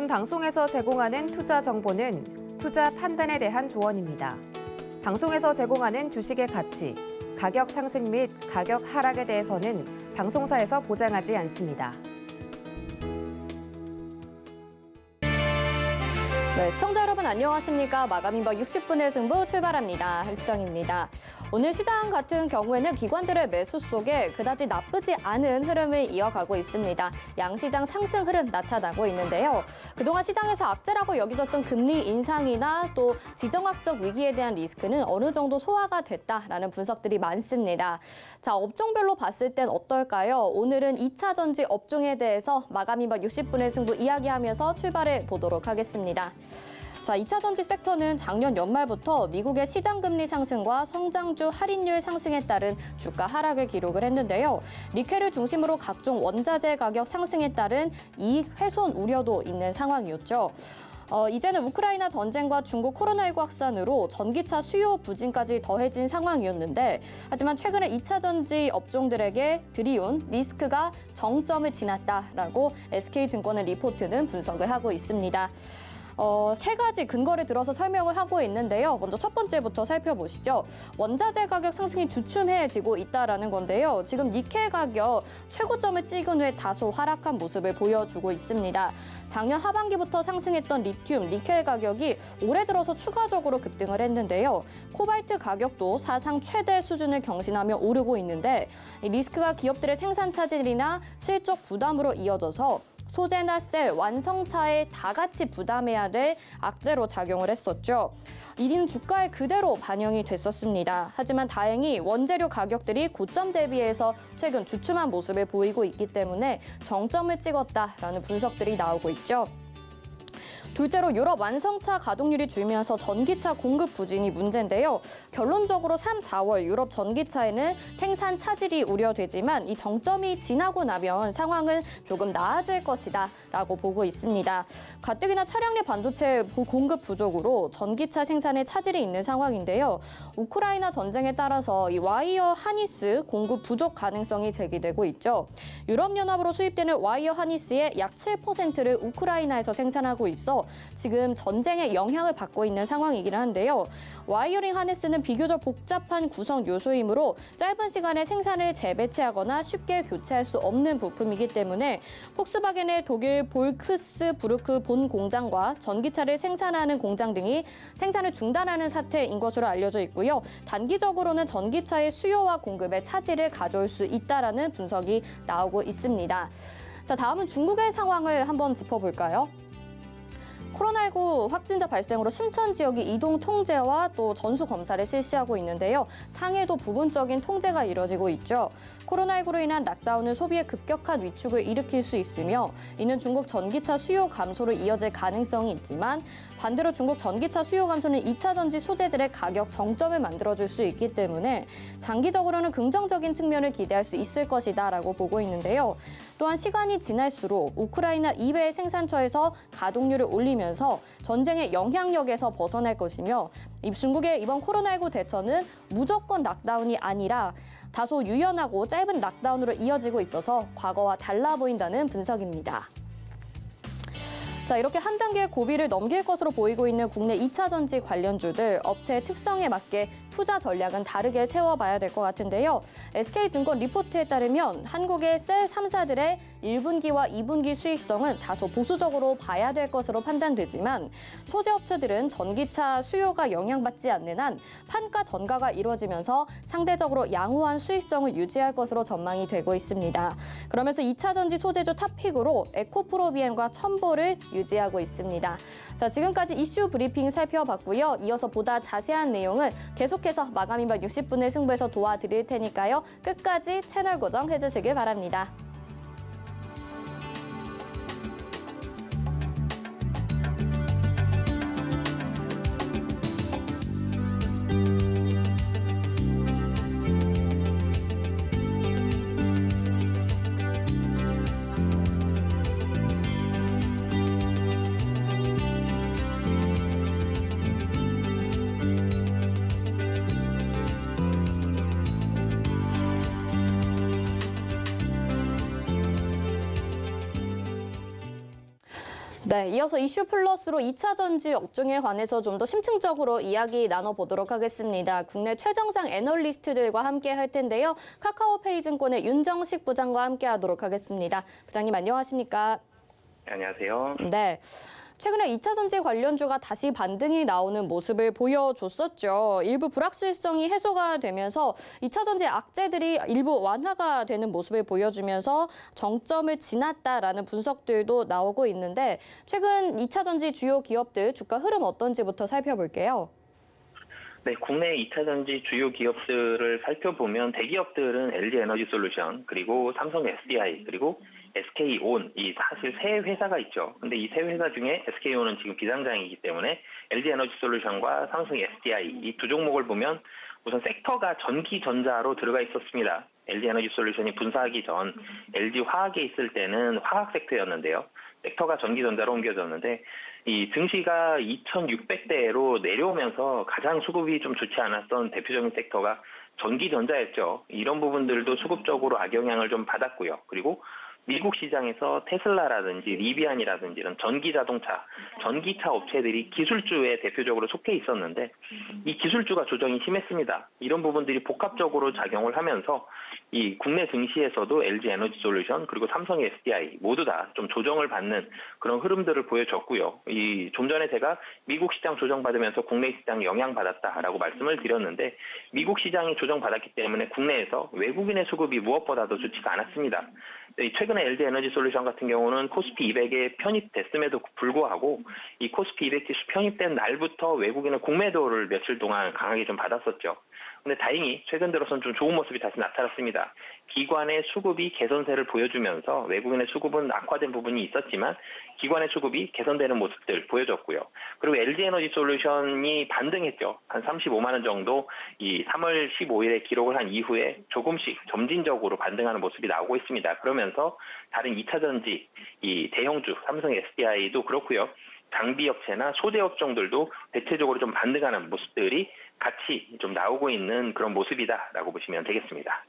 기존 방송에서 제공하는 투자 정보는 투자 판단에 대한 조언입니다. 방송에서 제공하는 주식의 가치, 가격 상승 및 가격 하락에 대해서는 방송사에서 보장하지 않습니다. 네, 시청자 여러분 안녕하십니까? 마감인박 60분의 승부 출발합니다. 한수정입니다. 오늘 시장 같은 경우에는 기관들의 매수 속에 그다지 나쁘지 않은 흐름을 이어가고 있습니다. 양시장 상승 흐름 나타나고 있는데요. 그동안 시장에서 악재라고 여겨졌던 금리 인상이나 또 지정학적 위기에 대한 리스크는 어느 정도 소화가 됐다라는 분석들이 많습니다. 자, 업종별로 봤을 땐 어떨까요? 오늘은 2차 전지 업종에 대해서 마감인박 60분의 승부 이야기하면서 출발해 보도록 하겠습니다. 자, 2차 전지 섹터는 작년 연말부터 미국의 시장 금리 상승과 성장주 할인율 상승에 따른 주가 하락을 기록을 했는데요. 니켈을 중심으로 각종 원자재 가격 상승에 따른 이익 훼손 우려도 있는 상황이었죠. 이제는 우크라이나 전쟁과 중국 코로나19 확산으로 전기차 수요 부진까지 더해진 상황이었는데, 하지만 최근에 2차 전지 업종들에게 들이온 리스크가 정점을 지났다라고 SK증권의 리포트는 분석을 하고 있습니다. 세 가지 근거를 들어서 설명을 하고 있는데요. 먼저 첫 번째부터 살펴보시죠. 원자재 가격 상승이 주춤해지고 있다라는 건데요. 지금 니켈 가격 최고점을 찍은 후에 다소 하락한 모습을 보여주고 있습니다. 작년 하반기부터 상승했던 리튬, 니켈 가격이 올해 들어서 추가적으로 급등을 했는데요. 코발트 가격도 사상 최대 수준을 경신하며 오르고 있는데, 이 리스크가 기업들의 생산 차질이나 실적 부담으로 이어져서 소재나 셀, 완성차에 다 같이 부담해야 될 악재로 작용을 했었죠. 이는 주가에 그대로 반영이 됐었습니다. 하지만 다행히 원재료 가격들이 고점 대비해서 최근 주춤한 모습을 보이고 있기 때문에 정점을 찍었다라는 분석들이 나오고 있죠. 둘째로 유럽 완성차 가동률이 줄면서 전기차 공급 부진이 문제인데요. 결론적으로 3, 4월 유럽 전기차에는 생산 차질이 우려되지만 이 정점이 지나고 나면 상황은 조금 나아질 것이다 라고 보고 있습니다. 가뜩이나 차량용 반도체 공급 부족으로 전기차 생산에 차질이 있는 상황인데요. 우크라이나 전쟁에 따라서 이 와이어 하니스 공급 부족 가능성이 제기되고 있죠. 유럽연합으로 수입되는 와이어 하니스의 약 7%를 우크라이나에서 생산하고 있어 지금 전쟁의 영향을 받고 있는 상황이긴 한데요. 와이어링 하네스는 비교적 복잡한 구성 요소이므로 짧은 시간에 생산을 재배치하거나 쉽게 교체할 수 없는 부품이기 때문에 폭스바겐의 독일 볼크스부르크 본 공장과 전기차를 생산하는 공장 등이 생산을 중단하는 사태인 것으로 알려져 있고요. 단기적으로는 전기차의 수요와 공급에 차질을 가져올 수 있다라는 분석이 나오고 있습니다. 자, 다음은 중국의 상황을 한번 짚어볼까요? 코로나19 확진자 발생으로 심천 지역이 이동 통제와 또 전수 검사를 실시하고 있는데요. 상해도 부분적인 통제가 이뤄지고 있죠. 코로나19로 인한 락다운은 소비의 급격한 위축을 일으킬 수 있으며 이는 중국 전기차 수요 감소로 이어질 가능성이 있지만 반대로 중국 전기차 수요 감소는 2차 전지 소재들의 가격 정점을 만들어줄 수 있기 때문에 장기적으로는 긍정적인 측면을 기대할 수 있을 것이다라고 보고 있는데요. 또한 시간이 지날수록 우크라이나 이외의 생산처에서 가동률을 올리면서 전쟁의 영향력에서 벗어날 것이며 중국의 이번 코로나19 대처는 무조건 락다운이 아니라 다소 유연하고 짧은 락다운으로 이어지고 있어서 과거와 달라 보인다는 분석입니다. 자, 이렇게 한 단계 고비를 넘길 것으로 보이고 있는 국내 2차 전지 관련주들, 업체의 특성에 맞게 투자 전략은 다르게 세워봐야 될 것 같은데요. SK증권 리포트에 따르면 한국의 셀 3사들의 1분기와 2분기 수익성은 다소 보수적으로 봐야 될 것으로 판단되지만 소재업체들은 전기차 수요가 영향받지 않는 한 판가 전가가 이루어지면서 상대적으로 양호한 수익성을 유지할 것으로 전망이 되고 있습니다. 그러면서 2차 전지 소재주 탑픽으로 에코프로비엠과 첨보를 유지하고 있습니다. 자, 지금까지 이슈 브리핑 살펴봤고요. 이어서 보다 자세한 내용은 계속해서 마감인박 60분의 승부에서 도와드릴 테니까요. 끝까지 채널 고정해 주시길 바랍니다. 네, 이어서 이슈 플러스로 2차 전지 업종에 관해서 좀 더 심층적으로 이야기 나눠보도록 하겠습니다. 국내 최정상 애널리스트들과 함께 할 텐데요. 카카오페이증권의 윤정식 부장과 함께 하도록 하겠습니다. 부장님 안녕하십니까? 안녕하세요. 네. 최근에 2차 전지 관련주가 다시 반등이 나오는 모습을 보여줬었죠. 일부 불확실성이 해소가 되면서 2차 전지 악재들이 일부 완화가 되는 모습을 보여주면서 정점을 지났다라는 분석들도 나오고 있는데 최근 2차 전지 주요 기업들 주가 흐름 어떤지부터 살펴볼게요. 네, 국내 2차 전지 주요 기업들을 살펴보면 대기업들은 LG에너지솔루션, 그리고 삼성 SDI, 그리고 SK온, 이 사실 세 회사가 있죠. 근데 이 세 회사 중에 SK온은 지금 비상장이기 때문에 LG에너지솔루션과 삼성 SDI 이 두 종목을 보면 우선 섹터가 전기전자로 들어가 있었습니다. LG에너지솔루션이 분사하기 전 LG화학에 있을 때는 화학 섹터였는데요. 섹터가 전기전자로 옮겨졌는데 이 증시가 2,600대로 내려오면서 가장 수급이 좀 좋지 않았던 대표적인 섹터가 전기전자였죠. 이런 부분들도 수급적으로 악영향을 좀 받았고요. 그리고 미국 시장에서 테슬라라든지 리비안이라든지 이런 전기자동차, 전기차 업체들이 기술주에 대표적으로 속해 있었는데 이 기술주가 조정이 심했습니다. 이런 부분들이 복합적으로 작용을 하면서 이 국내 증시에서도 LG에너지솔루션 그리고 삼성 SDI 모두 다 좀 조정을 받는 그런 흐름들을 보여줬고요. 이 좀 전에 제가 미국 시장 조정받으면서 국내 시장 영향받았다라고 말씀을 드렸는데 미국 시장이 조정받았기 때문에 국내에서 외국인의 수급이 무엇보다도 좋지가 않았습니다. 최근에 LG에너지솔루션 같은 경우는 코스피 200에 편입됐음에도 불구하고 이 코스피 200 지수 편입된 날부터 외국인의 공매도를 며칠 동안 강하게 좀 받았었죠. 근데 다행히 최근 들어서는 좀 좋은 모습이 다시 나타났습니다. 기관의 수급이 개선세를 보여주면서 외국인의 수급은 악화된 부분이 있었지만 기관의 수급이 개선되는 모습들 보여줬고요. 그리고 LG에너지솔루션이 반등했죠. 한 35만 원 정도 이 3월 15일에 기록을 한 이후에 조금씩 점진적으로 반등하는 모습이 나오고 있습니다. 그러면서 다른 2차 전지 이 대형주 삼성 SDI도 그렇고요. 장비업체나 소재업종들도 대체적으로 좀 반등하는 모습들이 같이 좀 나오고 있는 그런 모습이다라고 보시면 되겠습니다.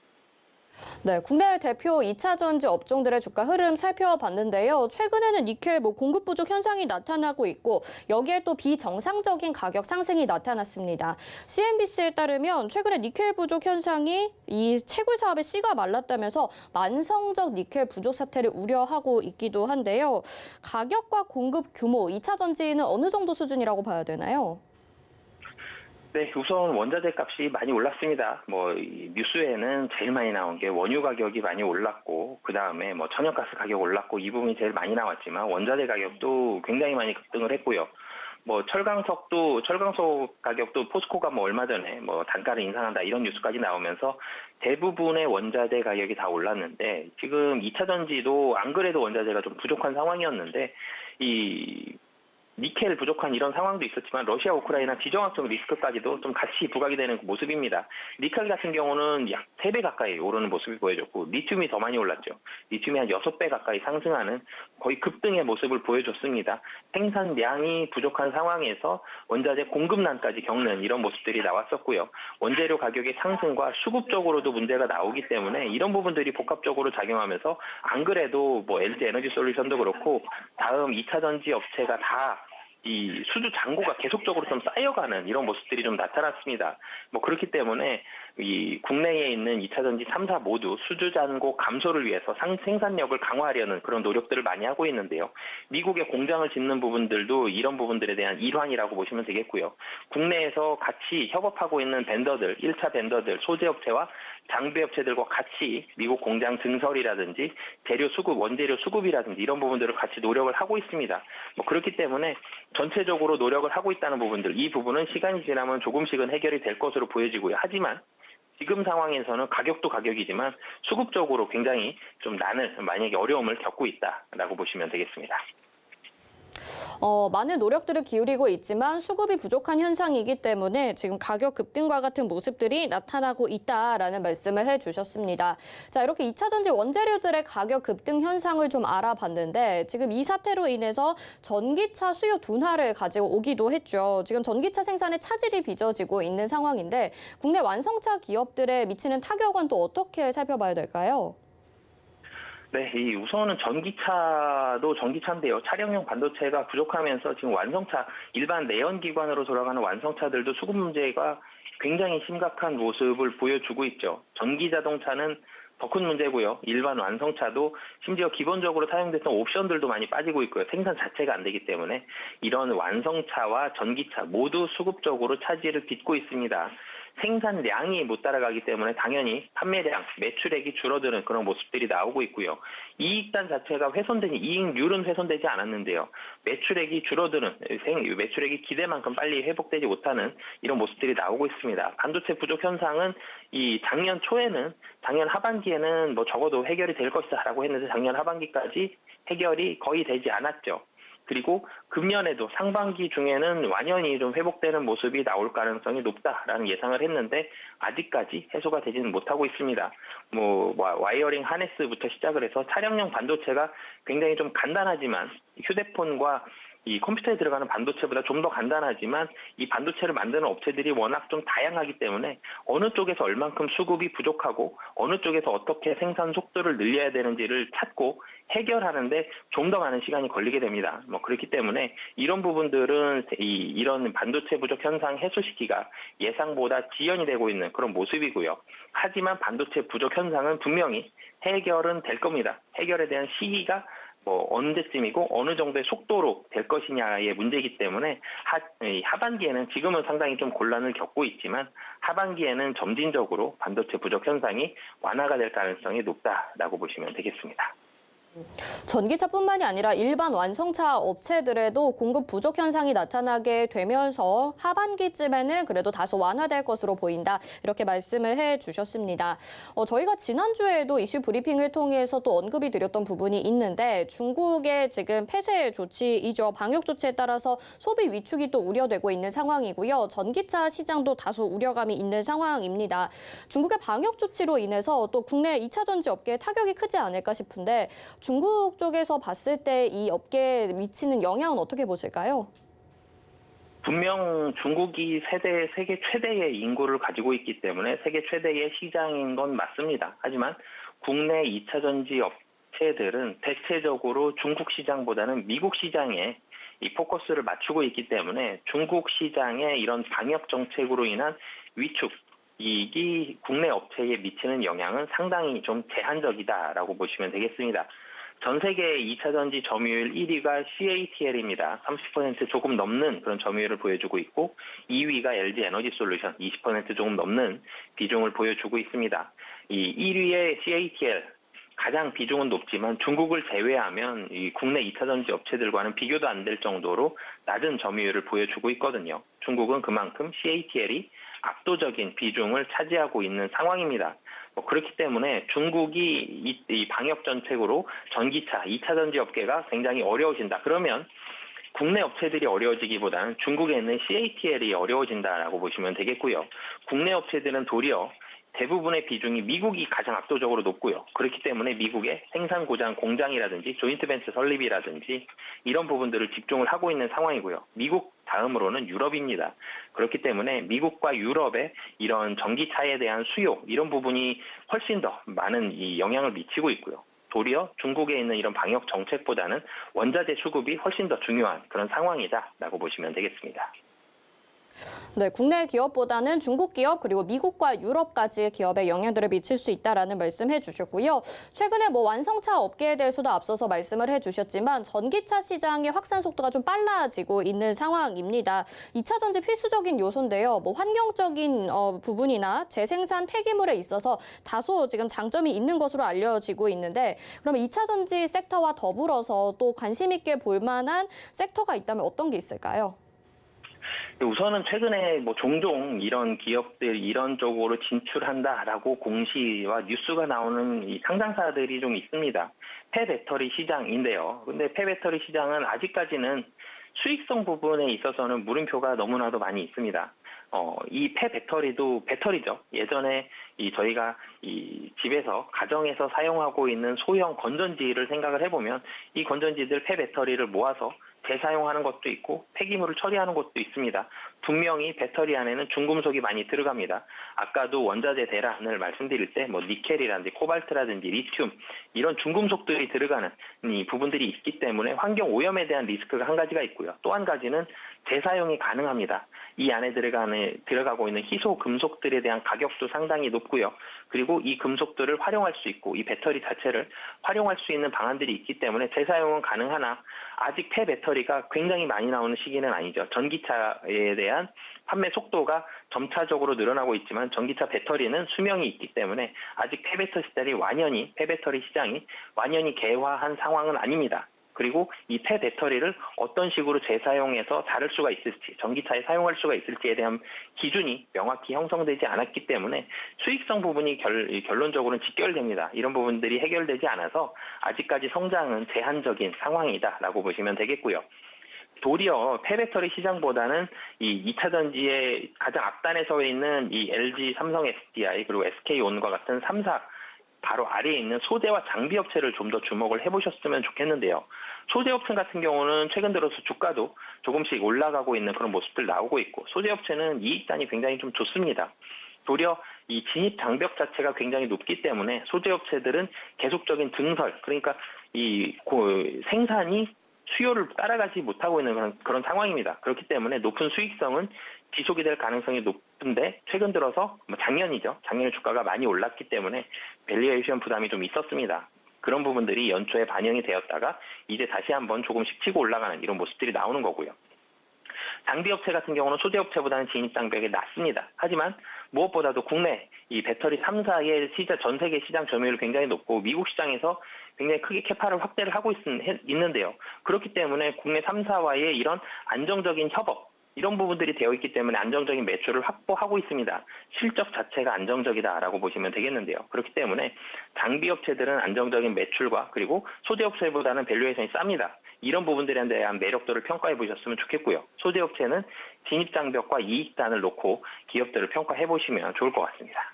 네, 국내 대표 2차 전지 업종들의 주가 흐름 살펴봤는데요. 최근에는 니켈 공급 부족 현상이 나타나고 있고 여기에 또 비정상적인 가격 상승이 나타났습니다. CNBC에 따르면 최근에 니켈 부족 현상이 이 채굴 사업의 씨가 말랐다면서 만성적 니켈 부족 사태를 우려하고 있기도 한데요. 가격과 공급 규모, 2차 전지는 어느 정도 수준이라고 봐야 되나요? 네, 우선 원자재 값이 많이 올랐습니다. 이 뉴스에는 제일 많이 나온 게 원유 가격이 많이 올랐고, 그 다음에 천연가스 가격 올랐고, 이 부분이 제일 많이 나왔지만, 원자재 가격도 굉장히 많이 급등을 했고요. 철강석 가격도 포스코가 얼마 전에 단가를 인상한다 이런 뉴스까지 나오면서 대부분의 원자재 가격이 다 올랐는데, 지금 2차 전지도 안 그래도 원자재가 좀 부족한 상황이었는데, 니켈 부족한 이런 상황도 있었지만 러시아 우크라이나 지정학적 리스크까지도 좀 같이 부각이 되는 모습입니다. 니켈 같은 경우는 약 3배 가까이 오르는 모습이 보여졌고 리튬이 더 많이 올랐죠. 리튬이 한 6배 가까이 상승하는 거의 급등의 모습을 보여줬습니다. 생산량이 부족한 상황에서 원자재 공급난까지 겪는 이런 모습들이 나왔었고요. 원재료 가격의 상승과 수급적으로도 문제가 나오기 때문에 이런 부분들이 복합적으로 작용하면서 안 그래도 LG에너지솔루션도 그렇고 다음 2차 전지 업체가 다 이 수주 잔고가 계속적으로 좀 쌓여가는 이런 모습들이 좀 나타났습니다. 그렇기 때문에 이 국내에 있는 2차 전지 3사 모두 수주 잔고 감소를 위해서 생산력을 강화하려는 그런 노력들을 많이 하고 있는데요. 미국의 공장을 짓는 부분들도 이런 부분들에 대한 일환이라고 보시면 되겠고요. 국내에서 같이 협업하고 있는 벤더들, 1차 벤더들, 소재업체와 장비업체들과 같이 미국 공장 증설이라든지 재료 수급, 원재료 수급이라든지 이런 부분들을 같이 노력을 하고 있습니다. 그렇기 때문에 전체적으로 노력을 하고 있다는 부분들, 이 부분은 시간이 지나면 조금씩은 해결이 될 것으로 보여지고요. 하지만 지금 상황에서는 가격도 가격이지만 수급적으로 굉장히 좀 만약에 어려움을 겪고 있다라고 보시면 되겠습니다. 많은 노력들을 기울이고 있지만 수급이 부족한 현상이기 때문에 지금 가격 급등과 같은 모습들이 나타나고 있다라는 말씀을 해주셨습니다. 자, 이렇게 2차 전지 원재료들의 가격 급등 현상을 좀 알아봤는데 지금 이 사태로 인해서 전기차 수요 둔화를 가지고 오기도 했죠. 지금 전기차 생산에 차질이 빚어지고 있는 상황인데 국내 완성차 기업들에 미치는 타격은 또 어떻게 살펴봐야 될까요? 네, 이 우선은 전기차도 전기차인데요. 차량용 반도체가 부족하면서 지금 완성차, 일반 내연기관으로 돌아가는 완성차들도 수급 문제가 굉장히 심각한 모습을 보여주고 있죠. 전기 자동차는 더 큰 문제고요. 일반 완성차도 심지어 기본적으로 사용됐던 옵션들도 많이 빠지고 있고요. 생산 자체가 안 되기 때문에 이런 완성차와 전기차 모두 수급적으로 차질을 빚고 있습니다. 생산량이 못 따라가기 때문에 당연히 판매량, 매출액이 줄어드는 그런 모습들이 나오고 있고요. 이익단 자체가 훼손되니 이익률은 훼손되지 않았는데요. 매출액이 줄어드는, 매출액이 기대만큼 빨리 회복되지 못하는 이런 모습들이 나오고 있습니다. 반도체 부족 현상은 이 작년 초에는, 작년 하반기에는 뭐 적어도 해결이 될 것이다라고 했는데 작년 하반기까지 해결이 거의 되지 않았죠. 그리고 금년에도 상반기 중에는 완연히 좀 회복되는 모습이 나올 가능성이 높다라는 예상을 했는데 아직까지 해소가 되지는 못하고 있습니다. 뭐 와이어링 하네스부터 시작을 해서 차량용 반도체가 굉장히 좀 간단하지만 휴대폰과 이 컴퓨터에 들어가는 반도체보다 좀 더 간단하지만 이 반도체를 만드는 업체들이 워낙 좀 다양하기 때문에 어느 쪽에서 얼만큼 수급이 부족하고 어느 쪽에서 어떻게 생산 속도를 늘려야 되는지를 찾고 해결하는데 좀 더 많은 시간이 걸리게 됩니다. 뭐 그렇기 때문에 이런 부분들은 이런 반도체 부족 현상 해소 시기가 예상보다 지연이 되고 있는 그런 모습이고요. 하지만 반도체 부족 현상은 분명히 해결은 될 겁니다. 해결에 대한 시기가 뭐 언제쯤이고 어느 정도의 속도로 될 것이냐의 문제이기 때문에 하반기에는 지금은 상당히 좀 곤란을 겪고 있지만 하반기에는 점진적으로 반도체 부족 현상이 완화가 될 가능성이 높다라고 보시면 되겠습니다. 전기차뿐만이 아니라 일반 완성차 업체들에도 공급 부족 현상이 나타나게 되면서 하반기쯤에는 그래도 다소 완화될 것으로 보인다. 이렇게 말씀을 해주셨습니다. 저희가 지난주에도 이슈 브리핑을 통해서 또 언급이 드렸던 부분이 있는데 중국의 지금 폐쇄 조치이죠. 방역 조치에 따라서 소비 위축이 또 우려되고 있는 상황이고요. 전기차 시장도 다소 우려감이 있는 상황입니다. 중국의 방역 조치로 인해서 또 국내 2차 전지 업계에 타격이 크지 않을까 싶은데 중국 쪽에서 봤을 때 이 업계에 미치는 영향은 어떻게 보실까요? 분명 중국이 세계 최대의 인구를 가지고 있기 때문에 세계 최대의 시장인 건 맞습니다. 하지만 국내 2차 전지 업체들은 대체적으로 중국 시장보다는 미국 시장에 이 포커스를 맞추고 있기 때문에 중국 시장의 이런 방역 정책으로 인한 위축, 이익이 국내 업체에 미치는 영향은 상당히 좀 제한적이다라고 보시면 되겠습니다. 전 세계 2차 전지 점유율 1위가 CATL입니다. 30% 조금 넘는 그런 점유율을 보여주고 있고 2위가 LG 에너지 솔루션 20% 조금 넘는 비중을 보여주고 있습니다. 이 1위의 CATL 가장 비중은 높지만 중국을 제외하면 이 국내 2차 전지 업체들과는 비교도 안 될 정도로 낮은 점유율을 보여주고 있거든요. 중국은 그만큼 CATL이 압도적인 비중을 차지하고 있는 상황입니다. 그렇기 때문에 중국이 이 방역 정책으로 전기차, 2차 전지 업계가 굉장히 어려워진다. 그러면 국내 업체들이 어려워지기보다는 중국에 있는 CATL이 어려워진다라고 보시면 되겠고요. 국내 업체들은 도리어 대부분의 비중이 미국이 가장 압도적으로 높고요. 그렇기 때문에 미국의 생산 고장 공장이라든지 조인트 벤처 설립이라든지 이런 부분들을 집중을 하고 있는 상황이고요. 미국 다음으로는 유럽입니다. 그렇기 때문에 미국과 유럽의 이런 전기차에 대한 수요 이런 부분이 훨씬 더 많은 이 영향을 미치고 있고요. 도리어 중국에 있는 이런 방역 정책보다는 원자재 수급이 훨씬 더 중요한 그런 상황이다라고 보시면 되겠습니다. 네, 국내 기업보다는 중국 기업 그리고 미국과 유럽까지의 기업에 영향들을 미칠 수 있다라는 말씀해 주셨고요. 최근에 뭐 완성차 업계에 대해서도 앞서서 말씀을 해주셨지만 전기차 시장의 확산 속도가 좀 빨라지고 있는 상황입니다. 2차 전지 필수적인 요소인데요. 뭐 환경적인 부분이나 재생산 폐기물에 있어서 다소 지금 장점이 있는 것으로 알려지고 있는데 그러면 2차 전지 섹터와 더불어서 또 관심 있게 볼 만한 섹터가 있다면 어떤 게 있을까요? 우선은 최근에 뭐 종종 이런 기업들 이런 쪽으로 진출한다라고 공시와 뉴스가 나오는 이 상장사들이 좀 있습니다. 폐배터리 시장인데요. 근데 폐배터리 시장은 아직까지는 수익성 부분에 있어서는 물음표가 너무나도 많이 있습니다. 이 폐배터리도 배터리죠. 예전에 저희가 집에서 가정에서 사용하고 있는 소형 건전지를 생각을 해보면 이 건전지들 폐배터리를 모아서 재사용하는 것도 있고 폐기물을 처리하는 것도 있습니다. 분명히 배터리 안에는 중금속이 많이 들어갑니다. 아까도 원자재 대란을 말씀드릴 때 니켈이라든지 코발트라든지 리튬 이런 중금속들이 들어가는 이 부분들이 있기 때문에 환경 오염에 대한 리스크가 한 가지가 있고요. 또 한 가지는 재사용이 가능합니다. 이 안에 들어가고 있는 희소 금속들에 대한 가격도 상당히 높고요. 그리고 이 금속들을 활용할 수 있고 이 배터리 자체를 활용할 수 있는 방안들이 있기 때문에 재사용은 가능하나 아직 폐배터리가 굉장히 많이 나오는 시기는 아니죠. 전기차에 대한 판매 속도가 점차적으로 늘어나고 있지만 전기차 배터리는 수명이 있기 때문에 아직 폐배터리 시장이 완연히 개화한 상황은 아닙니다. 그리고 이 폐배터리를 어떤 식으로 재사용해서 다룰 수가 있을지, 전기차에 사용할 수가 있을지에 대한 기준이 명확히 형성되지 않았기 때문에 수익성 부분이 결론적으로는 직결됩니다. 이런 부분들이 해결되지 않아서 아직까지 성장은 제한적인 상황이다라고 보시면 되겠고요. 도리어 폐배터리 시장보다는 이 2차 전지의 가장 앞단에 서 있는 이 LG, 삼성 SDI 그리고 SK온과 같은 3사 바로 아래에 있는 소재와 장비 업체를 좀 더 주목을 해보셨으면 좋겠는데요. 소재 업체 같은 경우는 최근 들어서 주가도 조금씩 올라가고 있는 그런 모습들 나오고 있고 소재 업체는 이익단이 굉장히 좀 좋습니다. 도리어 이 진입 장벽 자체가 굉장히 높기 때문에 소재 업체들은 계속적인 증설, 그러니까 이 생산이 수요를 따라가지 못하고 있는 그런 상황입니다. 그렇기 때문에 높은 수익성은 지속이 될 가능성이 높은데 최근 들어서 작년에 주가가 많이 올랐기 때문에 밸류에이션 부담이 좀 있었습니다. 그런 부분들이 연초에 반영이 되었다가 이제 다시 한번 조금씩 치고 올라가는 이런 모습들이 나오는 거고요. 장비업체 같은 경우는 소재업체보다는 진입장벽이 낮습니다. 하지만 무엇보다도 국내 이 배터리 3사의 전 세계 시장 점유율이 굉장히 높고 미국 시장에서 굉장히 크게 캐파를 확대를 하고 있는데요. 그렇기 때문에 국내 3사와의 이런 안정적인 협업, 이런 부분들이 되어 있기 때문에 안정적인 매출을 확보하고 있습니다. 실적 자체가 안정적이다라고 보시면 되겠는데요. 그렇기 때문에 장비업체들은 안정적인 매출과 그리고 소재업체보다는 밸류에이션이 쌉니다. 이런 부분들에 대한 매력도를 평가해 보셨으면 좋겠고요. 소재업체는 진입장벽과 이익단을 놓고 기업들을 평가해 보시면 좋을 것 같습니다.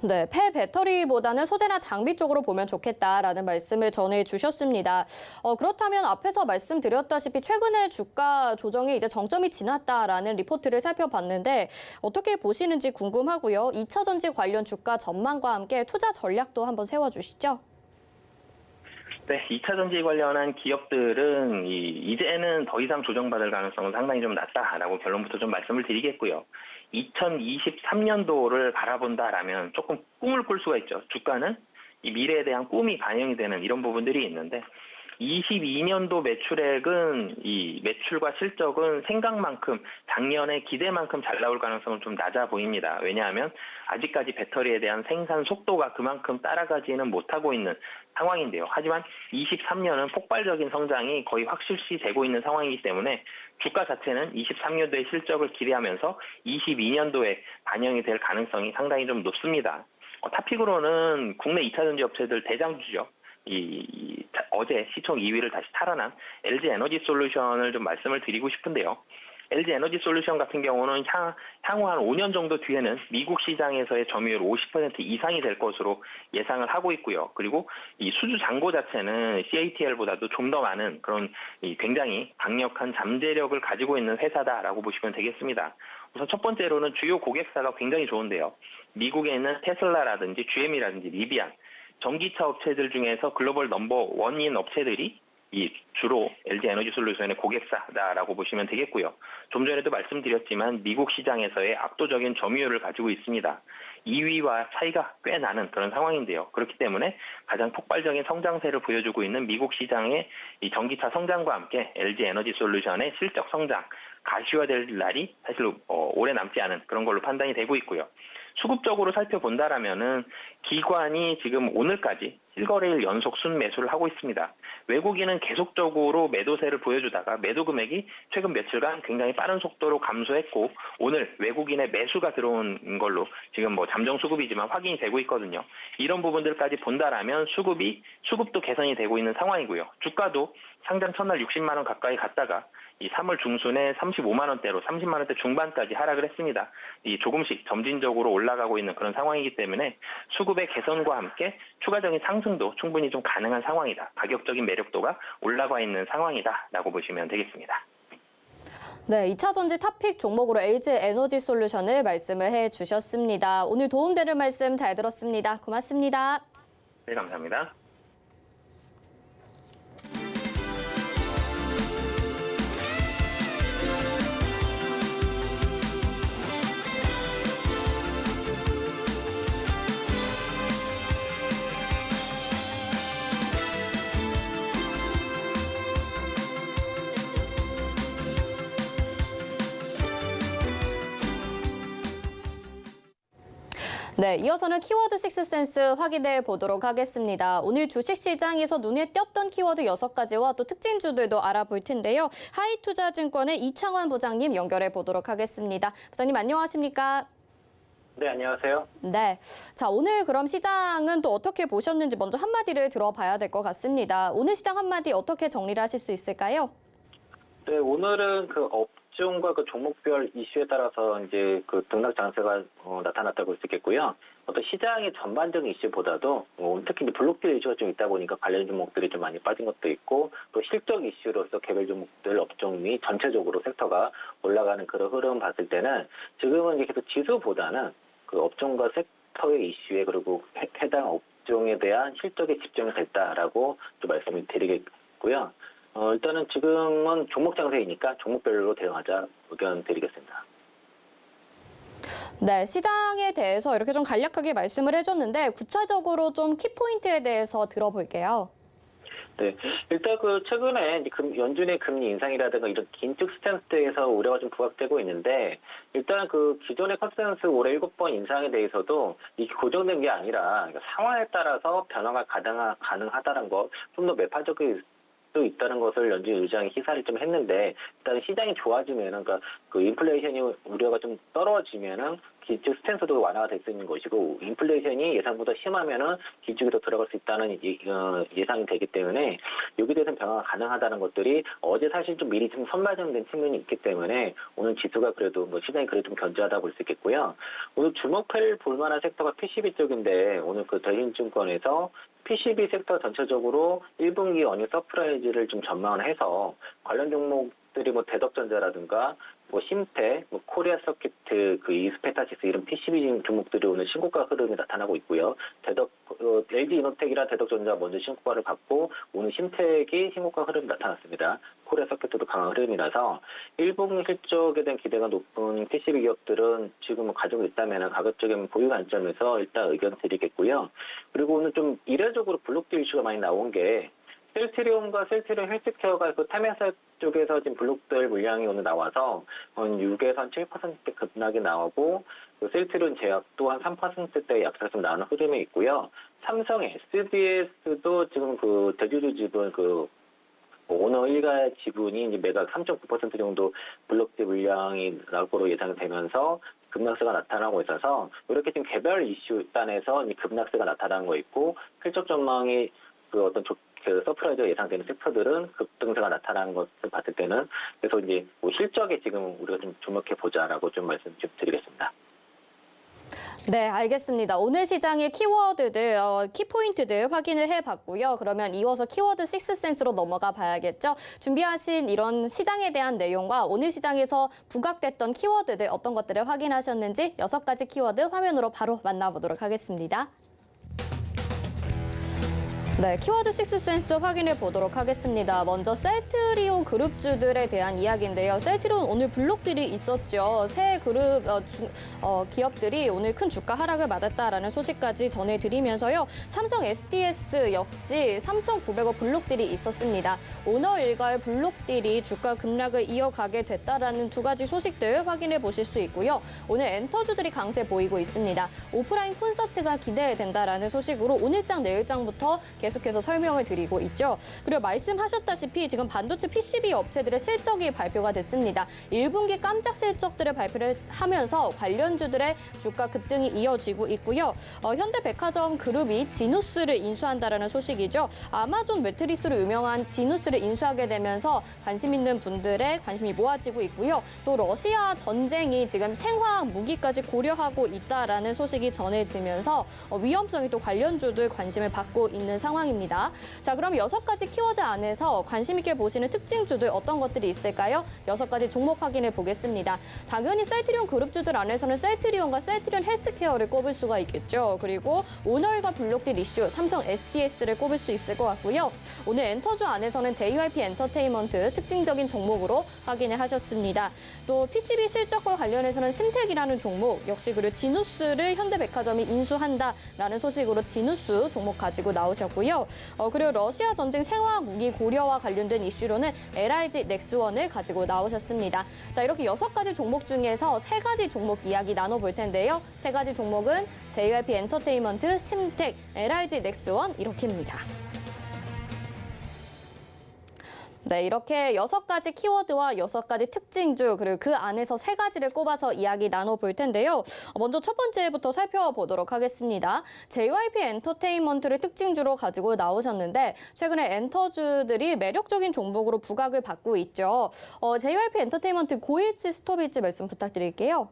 네, 폐배터리보다는 소재나 장비 쪽으로 보면 좋겠다라는 말씀을 전해주셨습니다. 그렇다면 앞에서 말씀드렸다시피 최근에 주가 조정에 이제 정점이 지났다라는 리포트를 살펴봤는데 어떻게 보시는지 궁금하고요. 2차 전지 관련 주가 전망과 함께 투자 전략도 한번 세워주시죠. 네, 2차 전지 관련한 기업들은 이제는 더 이상 조정받을 가능성은 상당히 좀 낮다라고 결론부터 좀 말씀을 드리겠고요. 2023년도를 바라본다라면 조금 꿈을 꿀 수가 있죠. 주가는 이 미래에 대한 꿈이 반영이 되는 이런 부분들이 있는데 22년도 매출액은 이 매출과 실적은 생각만큼 작년의 기대만큼 잘 나올 가능성은 좀 낮아 보입니다. 왜냐하면 아직까지 배터리에 대한 생산 속도가 그만큼 따라가지는 못하고 있는 상황인데요. 하지만 23년은 폭발적인 성장이 거의 확실시 되고 있는 상황이기 때문에 주가 자체는 23년도의 실적을 기대하면서 22년도에 반영이 될 가능성이 상당히 좀 높습니다. 타픽으로는 국내 2차 전지 업체들 대장주죠. 어제 시총 2위를 다시 탈환한 LG 에너지 솔루션을 좀 말씀을 드리고 싶은데요. LG 에너지 솔루션 같은 경우는 향후 한 5년 정도 뒤에는 미국 시장에서의 점유율 50% 이상이 될 것으로 예상을 하고 있고요. 그리고 이 수주 잔고 자체는 CATL보다도 좀 더 많은 그런 굉장히 강력한 잠재력을 가지고 있는 회사다라고 보시면 되겠습니다. 우선 첫 번째로는 주요 고객사가 굉장히 좋은데요. 미국에 있는 테슬라라든지 GM이라든지 리비안, 전기차 업체들 중에서 글로벌 넘버 원인 업체들이 주로 LG 에너지 솔루션의 고객사다라고 보시면 되겠고요. 좀 전에도 말씀드렸지만 미국 시장에서의 압도적인 점유율을 가지고 있습니다. 2위와 차이가 꽤 나는 그런 상황인데요. 그렇기 때문에 가장 폭발적인 성장세를 보여주고 있는 미국 시장의 이 전기차 성장과 함께 LG 에너지 솔루션의 실적 성장, 가시화될 날이 사실 오래 남지 않은 그런 걸로 판단이 되고 있고요. 수급적으로 살펴본다라면은 기관이 지금 오늘까지 7거래일 연속 순매수를 하고 있습니다. 외국인은 계속적으로 매도세를 보여주다가 매도 금액이 최근 며칠간 굉장히 빠른 속도로 감소했고 오늘 외국인의 매수가 들어온 걸로 지금 잠정 수급이지만 확인이 되고 있거든요. 이런 부분들까지 본다라면 수급도 개선이 되고 있는 상황이고요. 주가도 상장 첫날 60만 원 가까이 갔다가 이 3월 중순에 35만 원대로 30만 원대 중반까지 하락을 했습니다. 조금씩 점진적으로 올라가고 있는 그런 상황이기 때문에 수급의 개선과 함께 추가적인 상승 상승도 충분히 좀 가능한 상황이다. 가격적인 매력도가 올라가 있는 상황이다라고 보시면 되겠습니다. 네, 2차 전지 탑픽 종목으로 LG 에너지 솔루션을 말씀을 해주셨습니다. 오늘 도움되는 말씀 잘 들었습니다. 고맙습니다. 네, 감사합니다. 네, 이어서는 키워드 식스센스 확인해 보도록 하겠습니다. 오늘 주식시장에서 눈에 띄었던 키워드 6가지와 또 특징주들도 알아볼 텐데요. 하이투자증권의 이창환 부장님 연결해 보도록 하겠습니다. 부장님 안녕하십니까? 네, 안녕하세요. 네, 자 오늘 그럼 시장은 또 어떻게 보셨는지 먼저 한마디를 들어봐야 될 것 같습니다. 오늘 시장 한마디 어떻게 정리를 하실 수 있을까요? 네, 오늘은 그 업종과 그 종목별 이슈에 따라서 이제 그 등락 장세가 나타났다고 볼 수 있겠고요. 어떤 시장의 전반적인 이슈보다도 특히 이제 블록딜 이슈가 좀 있다 보니까 관련 종목들이 좀 많이 빠진 것도 있고 또 실적 이슈로서 개별 종목들 업종 및 전체적으로 섹터가 올라가는 그런 흐름 봤을 때는 지금은 이제 계속 지수보다는 그 업종과 섹터의 이슈에 그리고 해당 업종에 대한 실적에 집중이 됐다라고 좀 말씀을 드리겠고요. 일단은 지금은 종목 장세이니까 종목별로 대응하자 의견 드리겠습니다. 네, 시장에 대해서 이렇게 좀 간략하게 말씀을 해줬는데 구체적으로 좀 키포인트에 대해서 들어볼게요. 네, 일단 그 최근에 이제 연준의 금리 인상이라든가 이런 긴축 스탠스에서 우려가 좀 부각되고 있는데 일단 그 기존의 컨센서스 올해 7번 인상에 대해서도 이게 고정된 게 아니라 상황에 따라서 변화가 가능하다는 거 좀 더 매파적인 수 있다는 것을 연준 의장이 시사를 좀 했는데 일단 시장이 좋아지면은 그러니까 그 인플레이션이 우려가 좀 떨어지면은 기축 스탠스도 완화가 될 수 있는 것이고 인플레이션이 예상보다 심하면은 기축이 더 들어갈 수 있다는 예상이 되기 때문에 여기에 대해서는 변화가 가능하다는 것들이 어제 사실 좀 미리 좀 선반영된 측면이 있기 때문에 오늘 지수가 그래도 시장이 그래도 좀 견조하다고 볼 수 있겠고요. 오늘 주목할 볼만한 섹터가 PCB 쪽인데 오늘 그 대신증권에서 PCB 섹터 전체적으로 1분기 어닝 서프라이즈를 좀 전망을 해서 관련 종목들이 대덕전자라든가 심태, 코리아 서킷, 그 이스페타시스 이런 PCB 종목들이 오늘 신고가 흐름이 나타나고 있고요. LG 이노텍이랑 대덕전자 먼저 신고가를 갖고 오늘 심택이 신고가 흐름이 나타났습니다. 코리아 서킷도 강한 흐름이라서 1분기 실적에 대한 기대가 높은 PCB 기업들은 지금 가지고 있다면 가급적인 보유 관점에서 일단 의견 드리겠고요. 그리고 오늘 좀 이례적으로 블록딜 이슈가 많이 나온 게 셀트리온과 셀트리온 헬스케어가 그 타메사 쪽에서 지금 블록들 물량이 오늘 나와서 한 6에서 한 7%대 급락이 나오고 그 셀트리온 제약도 한 3%대 약세가 좀 나오는 흐름이 있고요. 삼성 SDS도 지금 그 대주주 지분 그 오너 일가 지분이 이제 매각 3.9% 정도 블록들 물량이 나올 거로 예상이 되면서 급락세가 나타나고 있어서 이렇게 지금 개별 이슈 단에서 급락세가 나타나는 거 있고 실적 전망이 그 어떤 그 서프라이즈가 예상되는 섹터들은 급등세가 나타나는 것을 봤을 때는 그래서 이제 실적에 지금 우리가 좀 주목해 보자라고 좀 말씀 좀 드리겠습니다. 네, 알겠습니다. 오늘 시장의 키워드들, 키포인트들 확인을 해봤고요. 그러면 이어서 키워드 식스센스로 넘어가 봐야겠죠. 준비하신 이런 시장에 대한 내용과 오늘 시장에서 부각됐던 키워드들 어떤 것들을 확인하셨는지 6가지 키워드 화면으로 바로 만나보도록 하겠습니다. 네, 키워드 식스센스 확인해 보도록 하겠습니다. 먼저 셀트리온 그룹주들에 대한 이야기인데요. 셀트리온 오늘 블록딜이 있었죠. 새 그룹 기업들이 오늘 큰 주가 하락을 맞았다라는 소식까지 전해드리면서요. 삼성 SDS 역시 3,900원 블록딜이 있었습니다. 오너 일가의 블록딜이 주가 급락을 이어가게 됐다라는 2가지 소식들 확인해 보실 수 있고요. 오늘 엔터주들이 강세 보이고 있습니다. 오프라인 콘서트가 기대된다라는 소식으로 오늘장 내일장부터 계속해서 설명을 드리고 있죠. 그리고 말씀하셨다시피 지금 반도체 PCB 업체들의 실적이 발표가 됐습니다. 1분기 깜짝 실적들을 발표를 하면서 관련주들의 주가 급등이 이어지고 있고요. 현대백화점 그룹이 지누스를 인수한다라는 소식이죠. 아마존 매트리스로 유명한 지누스를 인수하게 되면서 관심 있는 분들의 관심이 모아지고 있고요. 또 러시아 전쟁이 지금 생화학 무기까지 고려하고 있다라는 소식이 전해지면서 위험성이 또 관련주들 관심을 받고 있는 상황입니다. 자, 그럼 6가지 키워드 안에서 관심 있게 보시는 특징주들 어떤 것들이 있을까요? 6가지 종목 확인해 보겠습니다. 당연히 셀트리온 그룹주들 안에서는 셀트리온과 셀트리온 헬스케어를 꼽을 수가 있겠죠. 그리고 오너일과 블록딜 이슈, 삼성 SDS를 꼽을 수 있을 것 같고요. 오늘 엔터주 안에서는 JYP 엔터테인먼트 특징적인 종목으로 확인을 하셨습니다. 또 PCB 실적과 관련해서는 심텍이라는 종목, 역시 그리고 지누스를 현대백화점이 인수한다라는 소식으로 지누스 종목 가지고 나오셨고요. 그리고 러시아 전쟁 생화학 무기 고려와 관련된 이슈로는 LRG 넥스원을 가지고 나오셨습니다. 자, 이렇게 6가지 종목 중에서 3가지 종목 이야기 나눠볼 텐데요. 3가지 종목은 JYP 엔터테인먼트, 심텍, LRG 넥스원 이렇게입니다. 네, 이렇게 6가지 키워드와 6가지 특징주, 그리고 그 안에서 3가지를 꼽아서 이야기 나눠볼 텐데요. 먼저 첫 번째부터 살펴보도록 하겠습니다. JYP 엔터테인먼트를 특징주로 가지고 나오셨는데 최근에 엔터주들이 매력적인 종목으로 부각을 받고 있죠. JYP 엔터테인먼트 고일치 스톱일치 말씀 부탁드릴게요.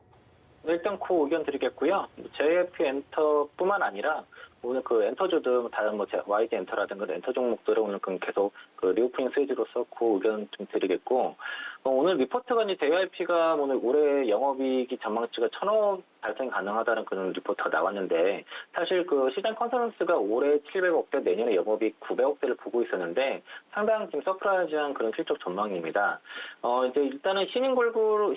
일단 그 의견 드리겠고요. JYP 엔터뿐만 아니라 오늘 그 엔터주들 다른 YG 엔터라든가 엔터 종목들은 오늘 계속 리오프닝 스위즈로서 그 의견 좀 드리겠고, 오늘 리포트가 이제 JYP가 오늘 올해 영업이익이 전망치가 1,000억 달성이 가능하다는 그런 리포트가 나왔는데, 사실 그 시장 컨센서스가 올해 700억대, 내년에 영업이익 900억대를 보고 있었는데 상당히 지금 서프라이즈한 그런 실적 전망입니다. 이제 일단은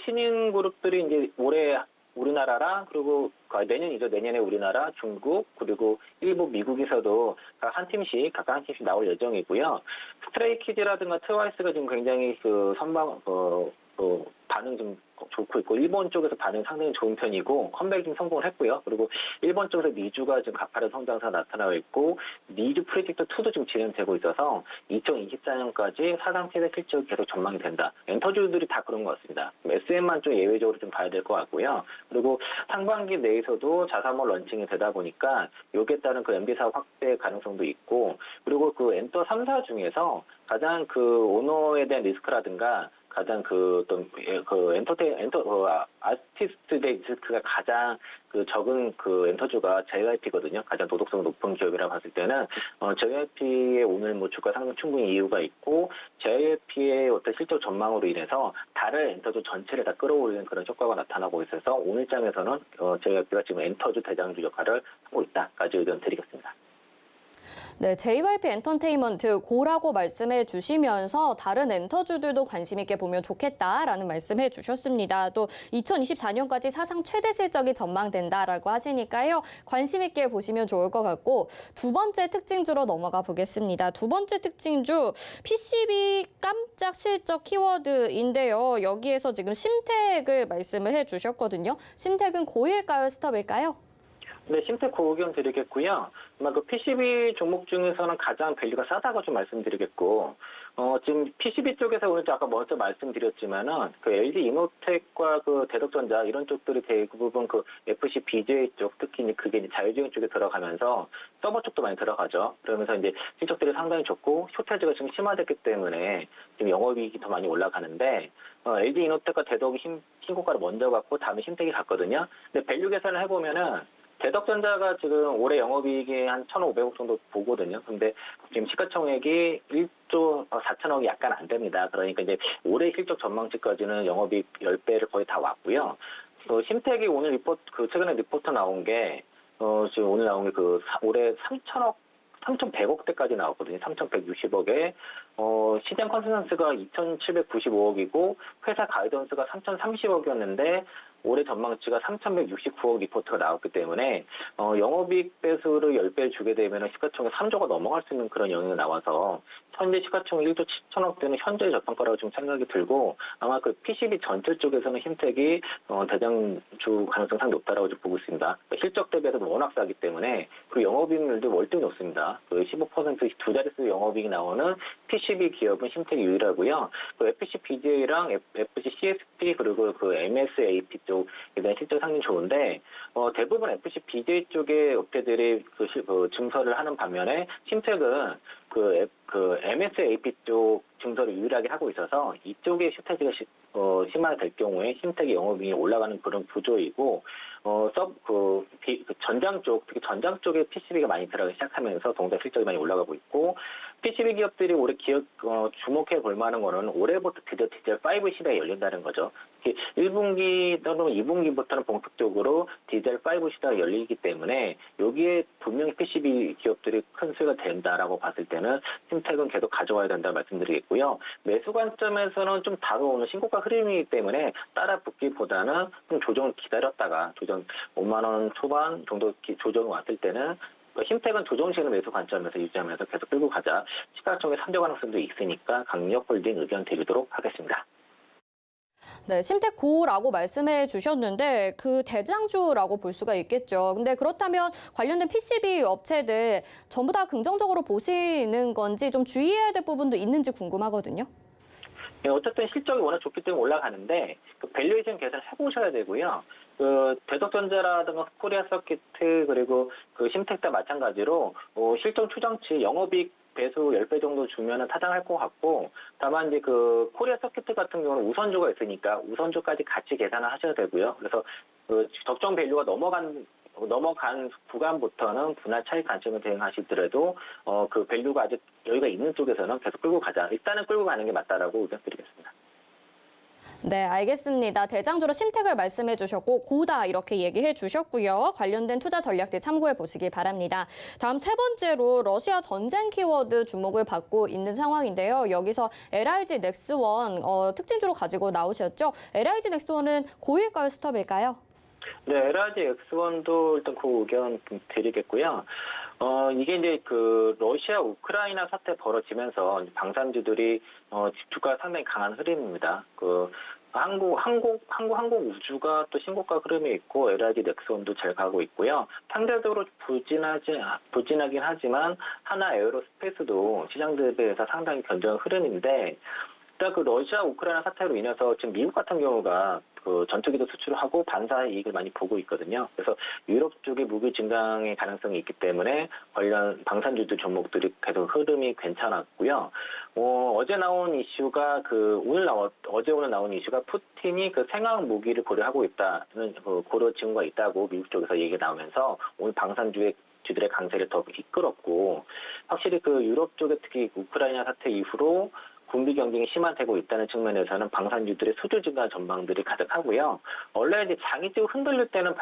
신인그룹들이 이제 올해 우리나라랑 그리고 내년에 우리나라, 중국, 그리고 일부 미국에서도 각 한 팀씩 나올 예정이고요. 스트레이키즈라든가 트와이스가 지금 굉장히 반응 좀 좋고 있고, 일본 쪽에서 반응 상당히 좋은 편이고 컴백 좀 성공을 했고요. 그리고 일본 쪽에서 니주가 지금 가파른 성장세가 나타나고 있고, 니주 프로젝트 2도 지금 진행되고 있어서 2024년까지 사상 최대 실적이 계속 전망이 된다. 엔터주들이 다 그런 것 같습니다. SM만 좀 예외적으로 좀 봐야 될 것 같고요. 그리고 상반기 내에서도 자사몰 런칭이 되다 보니까 여기에 따른 그 MB 사업 확대 가능성도 있고, 그리고 그 엔터 3사 중에서 가장 그 오너에 대한 리스크라든가 가장 아티스트 대 리스크가 가장 적은 엔터주가 JYP거든요. 가장 도덕성 높은 기업이라고 봤을 때는 JYP의 오늘 주가 상승 충분히 이유가 있고, JYP의 어떤 실적 전망으로 인해서 다른 엔터주 전체를 다 끌어올리는 그런 효과가 나타나고 있어서 오늘 장에서는 JYP가 지금 엔터주 대장주 역할을 하고 있다까지 의견 드리겠습니다. 네, JYP 엔터테인먼트 고라고 말씀해 주시면서 다른 엔터주들도 관심 있게 보면 좋겠다라는 말씀해 주셨습니다. 또 2024년까지 사상 최대 실적이 전망된다라고 하시니까요. 관심 있게 보시면 좋을 것 같고, 두 번째 특징주로 넘어가 보겠습니다. 두 번째 특징주, PCB 깜짝 실적 키워드인데요. 여기에서 지금 심텍을 말씀을 해 주셨거든요. 심텍은 고일까요, 스톱일까요? 네, 심텍 그 의견 드리겠고요. 아마 그 PCB 종목 중에서는 가장 밸류가 싸다고 좀 말씀드리겠고, 지금 PCB 쪽에서 오늘 아까 먼저 말씀드렸지만은 그 LG 이노텍과 그 대덕전자 이런 쪽들이 대부분 그 FC BJ 쪽, 특히 그게 이제 자율주행 쪽에 들어가면서 서버 쪽도 많이 들어가죠. 그러면서 이제 실적들이 상당히 좋고 쇼테지가 지금 심화됐기 때문에 지금 영업이익이 더 많이 올라가는데, LG 이노텍과 대덕이 신고가를 먼저 갔고 다음에 심텍이 갔거든요. 근데 밸류 계산을 해보면은 대덕전자가 지금 올해 영업이익이 한 1,500억 정도 보거든요. 근데 지금 시가총액이 1조 4천억이 약간 안 됩니다. 그러니까 이제 올해 실적 전망치까지는 영업이익 10배를 거의 다 왔고요. 심텍이 오늘 최근에 리포트 나온 게, 지금 오늘 나온 게 올해 3,100억대까지 나왔거든요. 3,160억에, 시장 컨센서스가 2,795억이고, 회사 가이던스가 3,030억이었는데, 올해 전망치가 3,169억 리포트가 나왔기 때문에 영업이익 배수를 10배를 주게 되면 시가총액 3조가 넘어갈 수 있는 그런 영역이 나와서 현재 시가총액 1조 7천억대는 현재 적정가라고 좀 생각이 들고 아마 그 PCB 전체 쪽에서는 힘텍이 대장주 가능성 상당히 높다라고 좀 보고 있습니다. 실적 대비해서 워낙 싸기 때문에 그 영업이익률도 월등히 높습니다. 그 15%두 자릿수 영업이익이 나오는 PCB 기업은 힘텍이 유일하고요. 그 FC BJ랑 FC CSP 그리고 그 MSAP 쪽에 대한 실적 상당히 좋은데 대부분 FC BJ 쪽의 업체들이 그 증설을 하는 반면에 힘텍은 그 MSAP 쪽 증설을 유일하게 하고 있어서 이쪽에 슈테지가 심화될 경우에 힘텍의 영업이익이 올라가는 그런 구조이고 전장 쪽, 특히 전장 쪽에 PCB가 많이 들어가기 시작하면서 동작 실적이 많이 올라가고 있고 PCB 기업들이 올해 주목해 볼 만한 거는 올해부터 드디어 디젤5 시대가 열린다는 거죠. 1분기 또는 2분기부터는 본격적으로 디젤5 시대가 열리기 때문에 여기에 분명히 PCB 기업들이 큰 수혜가 된다라고 봤을 때는 힘텍은 계속 가져와야 된다고 말씀드리겠고요. 매수 관점에서는 좀 다가오는 신고가 흐름이기 때문에 따라 붙기보다는 좀 조정을 기다렸다가 5만 원 초반 정도 조정이 왔을 때는 힘텍은 조정식의 매수 관점에서 유지하면서 계속 끌고 가자. 시가총액 상대 가능성도 있으니까 강력 홀딩 의견 드리도록 하겠습니다. 네, 심텍고라고 말씀해 주셨는데 그 대장주라고 볼 수가 있겠죠. 근데 그렇다면 관련된 PCB 업체들 전부 다 긍정적으로 보시는 건지 좀 주의해야 될 부분도 있는지 궁금하거든요. 네, 어쨌든 실적이 워낙 좋기 때문에 올라가는데 그 밸류에이션 계산을 해보셔야 되고요. 그 대덕전자라든가 코리아 서키트 그리고 그 심텍 다 마찬가지로 실적 추정치 영업이익 배수 10배 정도 주면은 타당할 것 같고 다만 이제 그 코리아 서키트 같은 경우는 우선주가 있으니까 우선주까지 같이 계산을 하셔야 되고요. 그래서 그 적정 밸류가 넘어간 구간부터는 분할 차익 관점을 대응하시더라도 그 밸류가 아직 여유가 있는 쪽에서는 계속 끌고 가자. 일단은 끌고 가는 게 맞다라고 의견 드리겠습니다. 네, 알겠습니다. 대장주로 심텍을 말씀해 주셨고 고다 이렇게 얘기해 주셨고요. 관련된 투자 전략들 참고해 보시기 바랍니다. 다음 세 번째로 러시아 전쟁 키워드 주목을 받고 있는 상황인데요. 여기서 LIG 넥스원 특징주로 가지고 나오셨죠. LIG 넥스원은 고일까요, 스톱일까요? 네, LIG X1도 일단 그 의견 드리겠고요. 이게 이제 그 러시아 우크라이나 사태 벌어지면서 방산주들이 주가가 상당히 강한 흐름입니다. 그 한국 우주가 또 신고가 흐름이 있고 LIG 넥스원도 잘 가고 있고요. 상대적으로 부진하긴 하지만 하나 에어로스페이스도 시장 대비해서 상당히 견조한 흐름인데 일단 그 러시아 우크라이나 사태로 인해서 지금 미국 같은 경우가 그 전투기도 수출을 하고 반사 이익을 많이 보고 있거든요. 그래서 유럽 쪽에 무기 증강의 가능성이 있기 때문에 관련 방산주들 종목들이 계속 흐름이 괜찮았고요. 어제 나온 이슈가 어제 오늘 나온 이슈가 푸틴이 그 생화학 무기를 고려하고 있다는 고려 징후가 있다고 미국 쪽에서 얘기가 나오면서 오늘 방산주의 주들의 강세를 더 이끌었고 확실히 그 유럽 쪽에 특히 우크라이나 사태 이후로 군비 경쟁이 심화되고 있다는 측면에서는 방산주들의 수주 증가 전망들이 가득하고요. 원래 이제 장기적으로 흔들릴 때는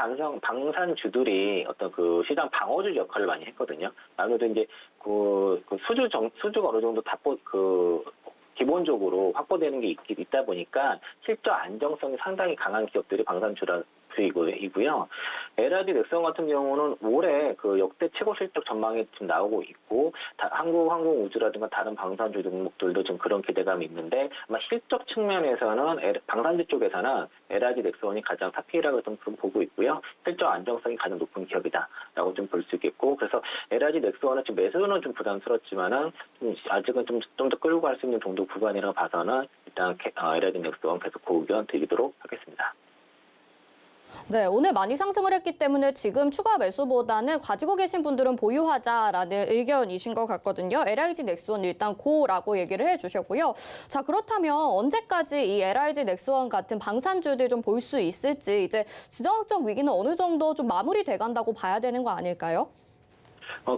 방산주들이 어떤 그 시장 방어주 역할을 많이 했거든요. 아무래도 이제 수주가 어느 정도 기본적으로 확보되는 게 있다 보니까 실적 안정성이 상당히 강한 기업들이 방산주이고요. LIG 넥스원 같은 경우는 올해 그 역대 최고 실적 전망이 지금 나오고 있고 항공우주라든가 다른 방산주 종목들도 좀 그런 기대감이 있는데 아마 실적 측면에서는 방산주 쪽에서는 LIG 넥스원이 가장 탑피라고 좀 보고 있고요. 실적 안정성이 가장 높은 기업이다라고 좀 볼 수 있겠고 그래서 LIG 넥스원은 지금 매수는 좀 부담스럽지만은 아직은 좀 더 끌고 갈 수 있는 정도 구간이라고 봐서는 일단 LIG 넥스원 계속 고의견 드리도록 하겠습니다. 네, 오늘 많이 상승을 했기 때문에 지금 추가 매수보다는 가지고 계신 분들은 보유하자라는 의견이신 것 같거든요. LIG 넥스원 일단 고라고 얘기를 해주셨고요. 자, 그렇다면 언제까지 이 LIG 넥스원 같은 방산주들 좀 볼 수 있을지 이제 지정학적 위기는 어느 정도 좀 마무리돼 간다고 봐야 되는 거 아닐까요?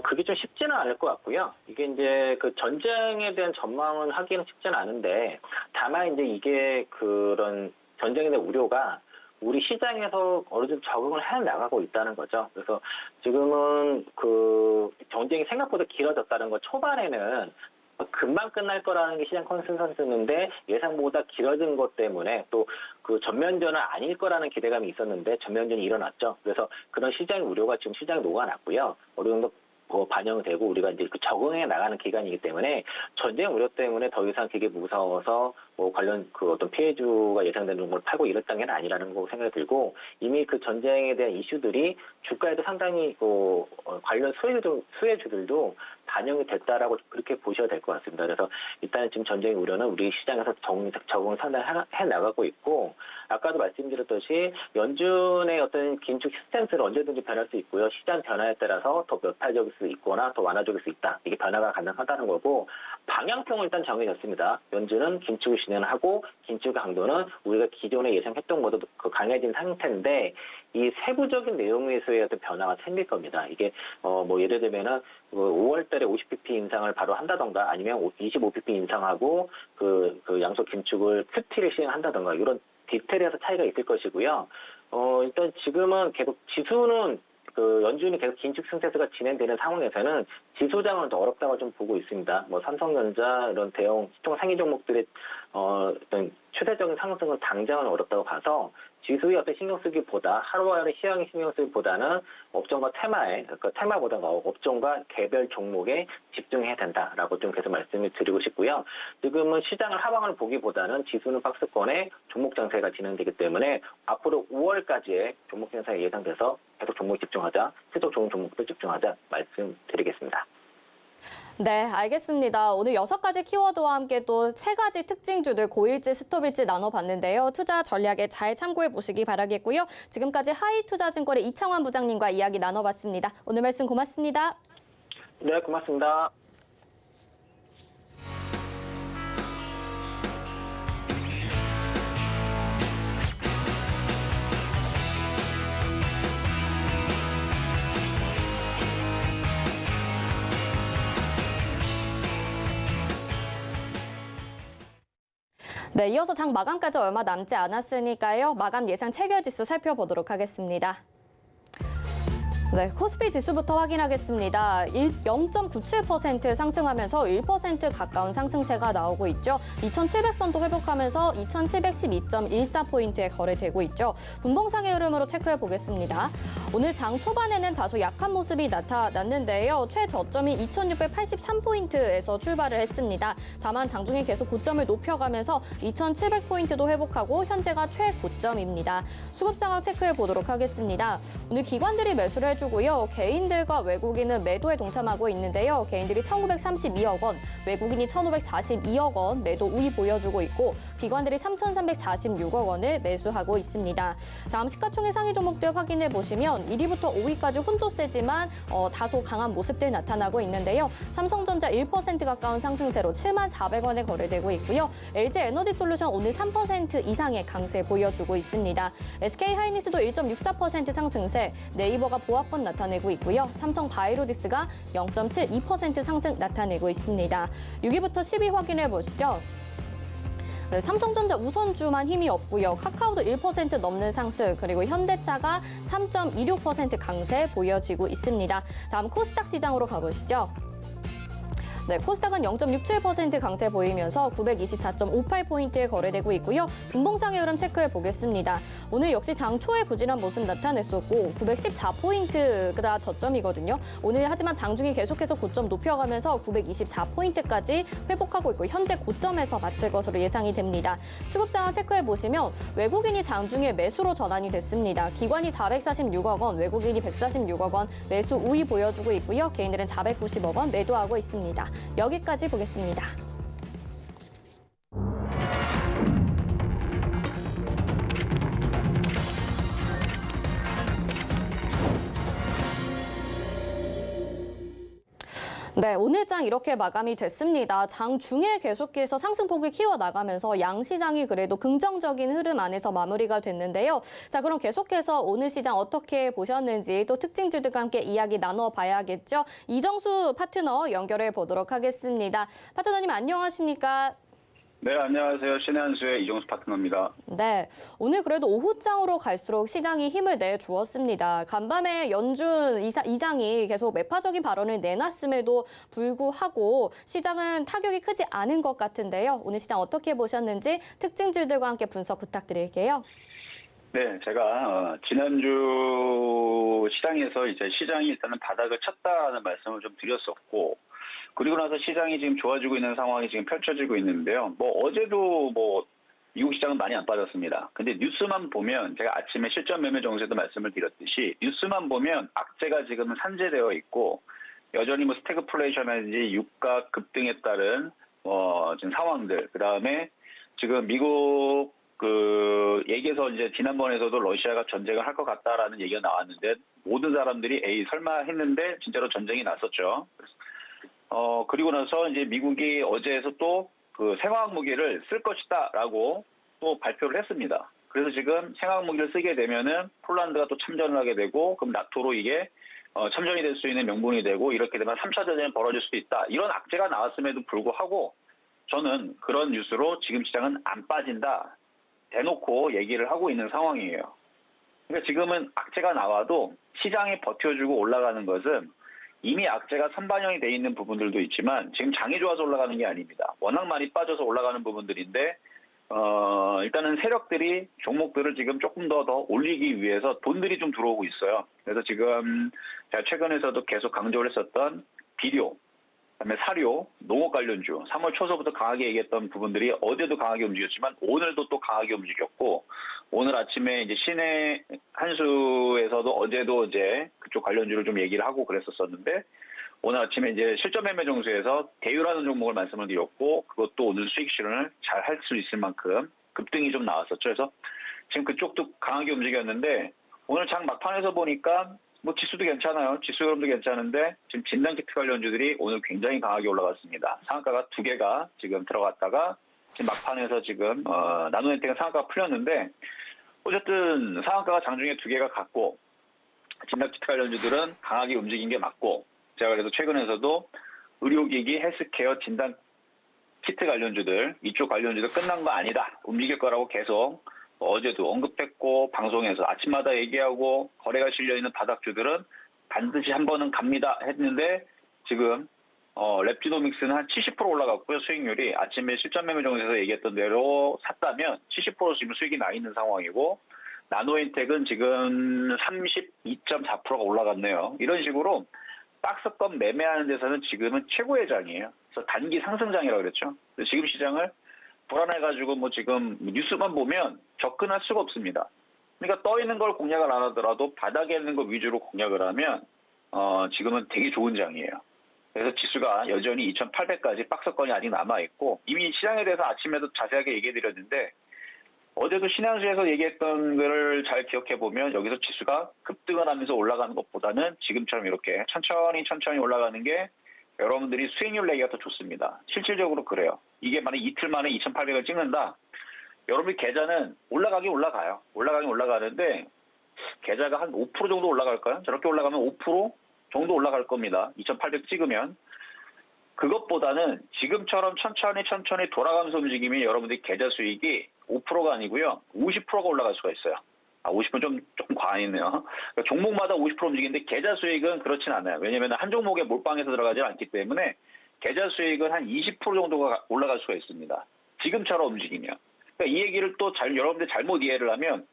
그게 좀 쉽지는 않을 것 같고요. 이게 이제 그 전쟁에 대한 전망은 하기는 쉽지는 않은데, 다만 이제 이게 그런 전쟁에 대한 우려가 우리 시장에서 어느 정도 적응을 해 나가고 있다는 거죠. 그래서 지금은 그 전쟁이 생각보다 길어졌다는 거 초반에는 금방 끝날 거라는 게 시장 컨센서스였는데 예상보다 길어진 것 때문에 또 그 전면전은 아닐 거라는 기대감이 있었는데 전면전이 일어났죠. 그래서 그런 시장의 우려가 지금 시장에 녹아났고요. 어느 정도 반영되고 우리가 이제 그 적응해 나가는 기간이기 때문에 전쟁 우려 때문에 더 이상 그게 무서워서 관련 그 어떤 피해주가 예상되는 걸 팔고 이럴 단계는 아니라는 거 생각이 들고 이미 그 전쟁에 대한 이슈들이 주가에도 상당히 관련 수혜주들도 반영이 됐다라고 그렇게 보셔야 될 것 같습니다. 그래서 일단은 지금 전쟁의 우려는 우리 시장에서 적응을 상당히 해 나가고 있고 아까도 말씀드렸듯이 연준의 어떤 긴축 스탠스는 언제든지 변할 수 있고요. 시장 변화에 따라서 더 몇탈적일 수 있거나 더 완화적일 수 있다. 이게 변화가 가능하다는 거고 방향성은 일단 정해졌습니다. 연준은 긴축을 진행하고 긴축의 강도는 우리가 기존에 예상했던 것보다 강해진 상태인데 이 세부적인 내용에서의 어떤 변화가 생길 겁니다. 이게 예를 들면은 5월달에 50bp 인상을 바로 한다던가 아니면 25bp 인상하고 그 양속 긴축을 QT를 시행한다던가 이런 디테일에서 차이가 있을 것이고요. 일단 지금은 계속 지수는 연준이 계속 긴축 상태가 진행되는 상황에서는 지수장은 더 어렵다고 좀 보고 있습니다. 삼성전자 이런 대형 시총 상위 종목들의 어떤 최대적인 상승은 당장은 어렵다고 봐서 지수의 어떤 신경 쓰기보다 하루하루 시황에 신경 쓰기보다는 업종과 테마보다가 업종과 개별 종목에 집중해야 된다라고 좀 계속 말씀을 드리고 싶고요. 지금은 시장을 하방을 보기보다는 지수는 박스권에 종목 장세가 진행되기 때문에 앞으로 5월까지의 종목 장세가 예상돼서 계속 종목에 집중하자, 계속 좋은 종목들 집중하자 말씀드리겠습니다. 네, 알겠습니다. 오늘 6가지 키워드와 함께 또 3가지 특징주들 고일지, 스톱일지 나눠봤는데요. 투자 전략에 잘 참고해 보시기 바라겠고요. 지금까지 하이투자증권의 이창환 부장님과 이야기 나눠봤습니다. 오늘 말씀 고맙습니다. 네, 고맙습니다. 네, 이어서 장 마감까지 얼마 남지 않았으니까요. 마감 예상 체결지수 살펴보도록 하겠습니다. 네, 코스피 지수부터 확인하겠습니다. 0.97% 상승하면서 1% 가까운 상승세가 나오고 있죠. 2,700선도 회복하면서 2,712.14포인트에 거래되고 있죠. 분봉상의 흐름으로 체크해 보겠습니다. 오늘 장 초반에는 다소 약한 모습이 나타났는데요. 최저점이 2,683포인트에서 출발을 했습니다. 다만 장중에 계속 고점을 높여가면서 2,700포인트도 회복하고 현재가 최고점입니다. 수급 상황 체크해 보도록 하겠습니다. 오늘 기관들이 매수를 해주고요. 개인들과 외국인은 매도에 동참하고 있는데요. 개인들이 1,932억 원, 외국인이 1,542억 원 매도 우위 보여주고 있고 기관들이 3,346억 원을 매수하고 있습니다. 다음 시가총액 상위 종목들 확인해 보시면 1위부터 5위까지 혼조세지만 다소 강한 모습들 나타나고 있는데요. 삼성전자 1% 가까운 상승세로 74,400원에 거래되고 있고요. LG에너지솔루션 오늘 3% 이상의 강세 보여주고 있습니다. SK하이닉스도 1.64% 상승세, 네이버가 보합권 나타내고 있고요. 삼성바이오로직스가 0.72% 상승 나타내고 있습니다. 6위부터 10위 확인해 보시죠. 네, 삼성전자 우선주만 힘이 없고요. 카카오도 1% 넘는 상승, 그리고 현대차가 3.26% 강세 보여지고 있습니다. 다음 코스닥 시장으로 가보시죠. 네, 코스닥은 0.67% 강세 보이면서 924.58포인트에 거래되고 있고요. 분봉상의 흐름 체크해 보겠습니다. 오늘 역시 장 초에 부진한 모습 나타냈었고 914포인트가 저점이거든요. 오늘 하지만 장중에 계속해서 고점 높여가면서 924포인트까지 회복하고 있고 현재 고점에서 마칠 것으로 예상이 됩니다. 수급 상황 체크해 보시면 외국인이 장중에 매수로 전환이 됐습니다. 기관이 446억 원, 외국인이 146억 원 매수 우위 보여주고 있고요. 개인들은 490억 원 매도하고 있습니다. 여기까지 보겠습니다. 네, 오늘 장 이렇게 마감이 됐습니다. 장 중에 계속해서 상승폭을 키워나가면서 양시장이 그래도 긍정적인 흐름 안에서 마무리가 됐는데요. 자, 그럼 계속해서 오늘 시장 어떻게 보셨는지 또 특징주들과 함께 이야기 나눠봐야겠죠. 이정수 파트너 연결해 보도록 하겠습니다. 파트너님 안녕하십니까? 네, 안녕하세요. 신한수의 이종수 파트너입니다. 네, 오늘 그래도 오후장으로 갈수록 시장이 힘을 내주었습니다. 간밤에 연준 이장이 계속 매파적인 발언을 내놨음에도 불구하고 시장은 타격이 크지 않은 것 같은데요. 오늘 시장 어떻게 보셨는지 특징주들과 함께 분석 부탁드릴게요. 네, 제가 지난주 시장에서 이제 시장이 일단은 바닥을 쳤다는 말씀을 좀 드렸었고, 그리고 나서 시장이 지금 좋아지고 있는 상황이 지금 펼쳐지고 있는데요. 뭐 어제도 뭐 미국 시장은 많이 안 빠졌습니다. 근데 뉴스만 보면 제가 아침에 실전 매매 정세도 말씀을 드렸듯이 뉴스만 보면 악재가 지금은 산재되어 있고 여전히 뭐 스태그플레이션이라든지 유가 급등에 따른 지금 상황들, 그다음에 지금 미국 얘기에서 이제 지난번에서도 러시아가 전쟁을 할 것 같다라는 얘기가 나왔는데 모든 사람들이 에이 설마 했는데 진짜로 전쟁이 났었죠. 그리고 나서 이제 미국이 어제에서 또 그 생화학 무기를 쓸 것이다라고 또 발표를 했습니다. 그래서 지금 생화학 무기를 쓰게 되면은 폴란드가 또 참전을 하게 되고 그럼 나토로 이게 참전이 될 수 있는 명분이 되고 이렇게 되면 3차 대전이 벌어질 수도 있다. 이런 악재가 나왔음에도 불구하고 저는 그런 뉴스로 지금 시장은 안 빠진다. 대놓고 얘기를 하고 있는 상황이에요. 그러니까 지금은 악재가 나와도 시장이 버텨주고 올라가는 것은 이미 악재가 선반영이 돼 있는 부분들도 있지만 지금 장이 좋아서 올라가는 게 아닙니다. 워낙 많이 빠져서 올라가는 부분들인데 일단은 세력들이 종목들을 지금 조금 더 올리기 위해서 돈들이 좀 들어오고 있어요. 그래서 지금 제가 최근에서도 계속 강조를 했었던 비료, 그다음에 사료, 농업 관련주 3월 초서부터 강하게 얘기했던 부분들이 어제도 강하게 움직였지만 오늘도 또 강하게 움직였고 오늘 아침에 이제 신의 한수에서도 어제도 이제 그쪽 관련주를 좀 얘기를 하고 그랬었었는데 오늘 아침에 이제 실전 매매 정수에서 대유라는 종목을 말씀을 드렸고 그것도 오늘 수익 실현을 잘 할 수 있을 만큼 급등이 좀 나왔었죠. 그래서 지금 그쪽도 강하게 움직였는데 오늘 장 막판에서 보니까 뭐 지수도 괜찮아요. 지수 흐름도 괜찮은데 지금 진단키트 관련주들이 오늘 굉장히 강하게 올라갔습니다. 상한가가 2개가 지금 들어갔다가 지금 막판에서 지금 나노엔텍은 상한가가 풀렸는데 어쨌든 상한가가 장중에 2개가 갔고 진단키트 관련주들은 강하게 움직인 게 맞고 제가 그래서 최근에서도 의료기기, 헬스케어, 진단키트 관련주들 이쪽 관련주들 끝난 거 아니다. 움직일 거라고 계속 어제도 언급했고 방송에서 아침마다 얘기하고 거래가 실려있는 바닥주들은 반드시 한 번은 갑니다 했는데 지금 랩지노믹스는 한 70% 올라갔고요. 수익률이 아침에 실전 매매 정에서 얘기했던 대로 샀다면 70% 지금 수익이 나 있는 상황이고 나노인텍은 지금 32.4%가 올라갔네요. 이런 식으로 박스권 매매하는 데서는 지금은 최고의 장이에요. 그래서 단기 상승장이라고 그랬죠. 지금 시장을 불안해가지고 뭐 지금 뉴스만 보면 접근할 수가 없습니다. 그러니까 떠 있는 걸 공략을 안 하더라도 바닥에 있는 거 위주로 공략을 하면 지금은 되게 좋은 장이에요. 그래서 지수가 여전히 2,800까지 박스권이 아직 남아있고 이미 시장에 대해서 아침에도 자세하게 얘기해드렸는데 어제도 신한수에서 얘기했던 거를 잘 기억해보면 여기서 지수가 급등을 하면서 올라가는 것보다는 지금처럼 이렇게 천천히 올라가는 게 여러분들이 수익률 내기가 더 좋습니다. 실질적으로 그래요. 이게 만약 이틀 만에 2,800을 찍는다. 여러분들 계좌는 올라가긴 올라가요. 올라가긴 올라가는데 계좌가 한 5% 정도 올라갈까요? 저렇게 올라가면 5% 정도 올라갈 겁니다. 2,800 찍으면. 그것보다는 지금처럼 천천히 돌아가면서 움직이면 여러분들이 계좌 수익이 5%가 아니고요. 50%가 올라갈 수가 있어요. 50%는 조금 과했네요. 그러니까 종목마다 50% 움직이는데 계좌 수익은 그렇진 않아요. 왜냐하면 한 종목에 몰빵해서 들어가지 않기 때문에 계좌 수익은 한 20% 정도가 올라갈 수가 있습니다. 지금처럼 움직이면. 그러니까 이 얘기를 또 여러분들 잘못 이해를 하면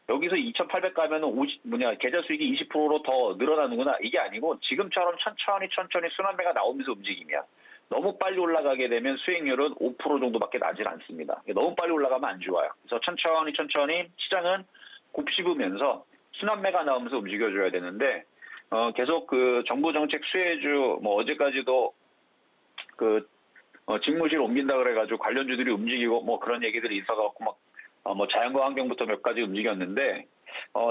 여기서 2,800 가면은 계좌 수익이 20%로 더 늘어나는구나. 이게 아니고 지금처럼 천천히 순환매가 나오면서 움직이면 너무 빨리 올라가게 되면 수익률은 5% 정도밖에 나질 않습니다. 너무 빨리 올라가면 안 좋아요. 그래서 천천히 시장은 곱씹으면서 순환매가 나오면서 움직여줘야 되는데 계속 그 정부 정책 수혜주 어제까지도 직무실 옮긴다 그래가지고 관련주들이 움직이고 뭐 그런 얘기들이 있어갖고 자연과 환경부터 몇 가지 움직였는데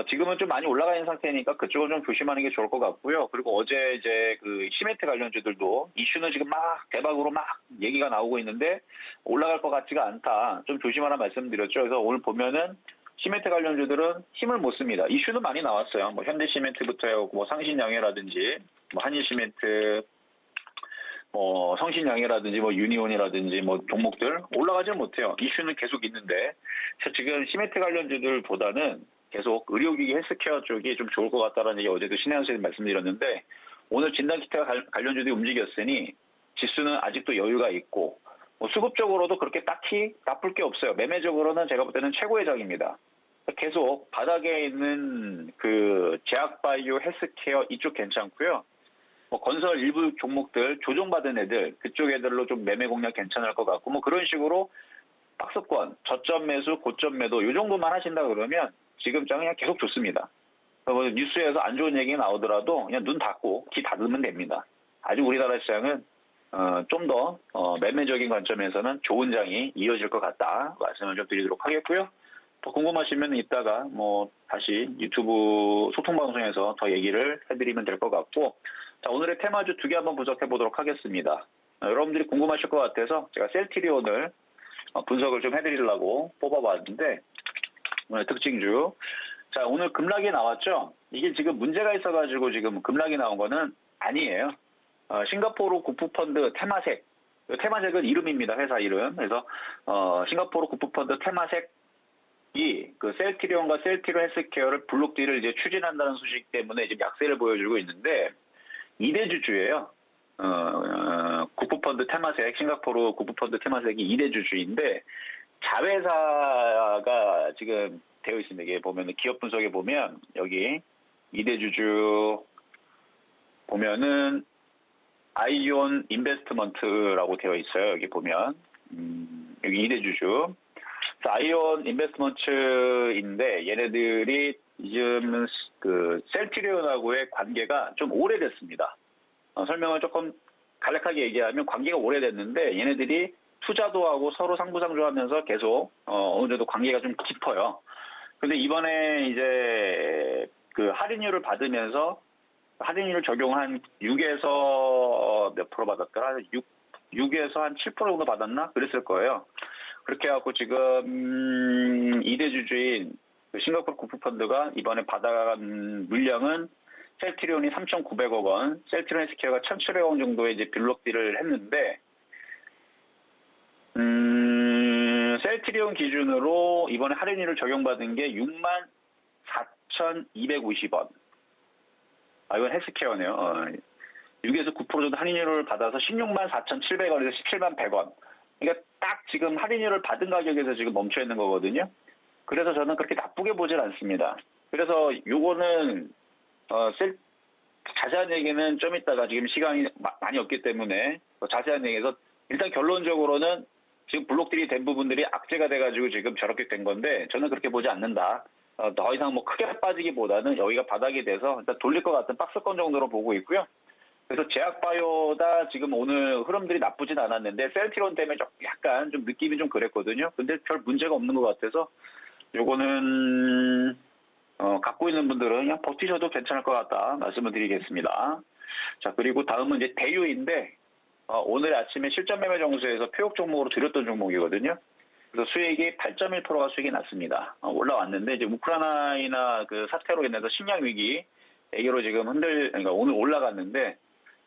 지금은 좀 많이 올라가 있는 상태니까 그쪽을 좀 조심하는 게 좋을 것 같고요. 그리고 어제 이제 그 시멘트 관련주들도 이슈는 지금 막 대박으로 막 얘기가 나오고 있는데 올라갈 것 같지가 않다. 좀 조심하라 말씀드렸죠. 그래서 오늘 보면은 시멘트 관련주들은 힘을 못 씁니다. 이슈는 많이 나왔어요. 뭐 현대시멘트부터 해고 뭐 상신영해라든지 뭐 한일시멘트, 성신 성신양이라든지 뭐 유니온이라든지 뭐 종목들 올라가지 못해요. 이슈는 계속 있는데 지금 시멘트 관련주들보다는 계속 의료기기 헬스케어 쪽이 좀 좋을 것 같다라는 얘기 어제도 신혜연 말씀드렸는데 오늘 진단키트 관련주들이 움직였으니 지수는 아직도 여유가 있고 뭐 수급적으로도 그렇게 딱히 나쁠 게 없어요. 매매적으로는 제가 볼 때는 최고의 장입니다. 계속 바닥에 있는 그 제약바이오 헬스케어 이쪽 괜찮고요. 뭐 건설 일부 종목들 조정받은 애들 그쪽 애들로 좀 매매 공략 괜찮을 것 같고 뭐 그런 식으로 박스권 저점 매수 고점 매도 이 정도만 하신다 그러면 지금 장은 그냥 계속 좋습니다. 뭐 뉴스에서 안 좋은 얘기 나오더라도 그냥 눈 닫고 귀 닫으면 됩니다. 아직 우리나라 시장은 좀 더 매매적인 관점에서는 좋은 장이 이어질 것 같다 말씀을 좀 드리도록 하겠고요. 더 궁금하시면 이따가 뭐 다시 유튜브 소통 방송에서 더 얘기를 해드리면 될 것 같고 자 오늘의 테마주 2개 한번 분석해 보도록 하겠습니다. 여러분들이 궁금하실 것 같아서 제가 셀트리온을 분석을 좀 해드리려고 뽑아봤는데 오늘 특징주 자 오늘 급락이 나왔죠. 이게 지금 문제가 있어가지고 지금 급락이 나온 거는 아니에요. 싱가포르 국부펀드 테마색 테마색은 이름입니다. 회사 이름. 그래서 싱가포르 국부펀드 테마색이 그 셀트리온과 셀트리온 헬스케어를 블록딜을 이제 추진한다는 소식 때문에 지금 약세를 보여주고 있는데 2대주주예요. 국부펀드 테마색 싱가포르 국부펀드 테마색이 2대주주인데 자회사가 지금 되어 있습니다. 이게 보면 기업 분석에 보면 여기 2대주주 보면은 아이온 인베스트먼트라고 되어 있어요. 여기 보면 여기 2대주주 아이온 인베스트먼트인데 얘네들이 지금 그 셀트리온하고의 관계가 좀 오래됐습니다. 설명을 조금 간략하게 얘기하면 관계가 오래됐는데 얘네들이 투자도 하고 서로 상부상조하면서 계속 어느 정도 관계가 좀 깊어요. 근데 이번에 이제 그 할인율을 받으면서 할인율 적용한 6에서 몇 프로 받았더라? 6에서 한 7% 정도 받았나? 그랬을 거예요. 그렇게 해갖고 지금 2대 주주인 싱가포르 국부펀드가 이번에 받아간 물량은 셀트리온이 3,900억 원, 셀트리온 헬스케어가 1,700억 원 정도의 이제 블록딜을 했는데, 셀트리온 기준으로 이번에 할인율을 적용받은 게 64,250원. 이건 헬스케어네요. 6에서 9% 정도 할인율을 받아서 164,700원에서 171,100원. 그러니까 딱 지금 할인율을 받은 가격에서 지금 멈춰 있는 거거든요. 그래서 저는 그렇게 나쁘게 보질 않습니다. 그래서 요거는 자세한 얘기는 좀 이따가 지금 시간이 많이 없기 때문에 자세한 얘기에서 일단 결론적으로는 지금 블록들이 된 부분들이 악재가 돼가지고 지금 저렇게 된 건데 저는 그렇게 보지 않는다. 더 이상 뭐 크게 빠지기보다는 여기가 바닥이 돼서 일단 돌릴 것 같은 박스권 정도로 보고 있고요. 그래서 제약바이오다 지금 오늘 흐름들이 나쁘진 않았는데 셀트리온 때문에 약간 좀 느낌이 좀 그랬거든요. 근데 별 문제가 없는 것 같아서 요거는 갖고 있는 분들은 그냥 버티셔도 괜찮을 것 같다 말씀을 드리겠습니다. 자 그리고 다음은 이제 대유인데 오늘 아침에 실전 매매 정수에서 표역 종목으로 드렸던 종목이거든요. 그래서 수익이 8.1%가 수익이 났습니다. 올라왔는데 이제 우크라이나 그 사태로 인해서 식량 위기 얘기로 지금 그러니까 오늘 올라갔는데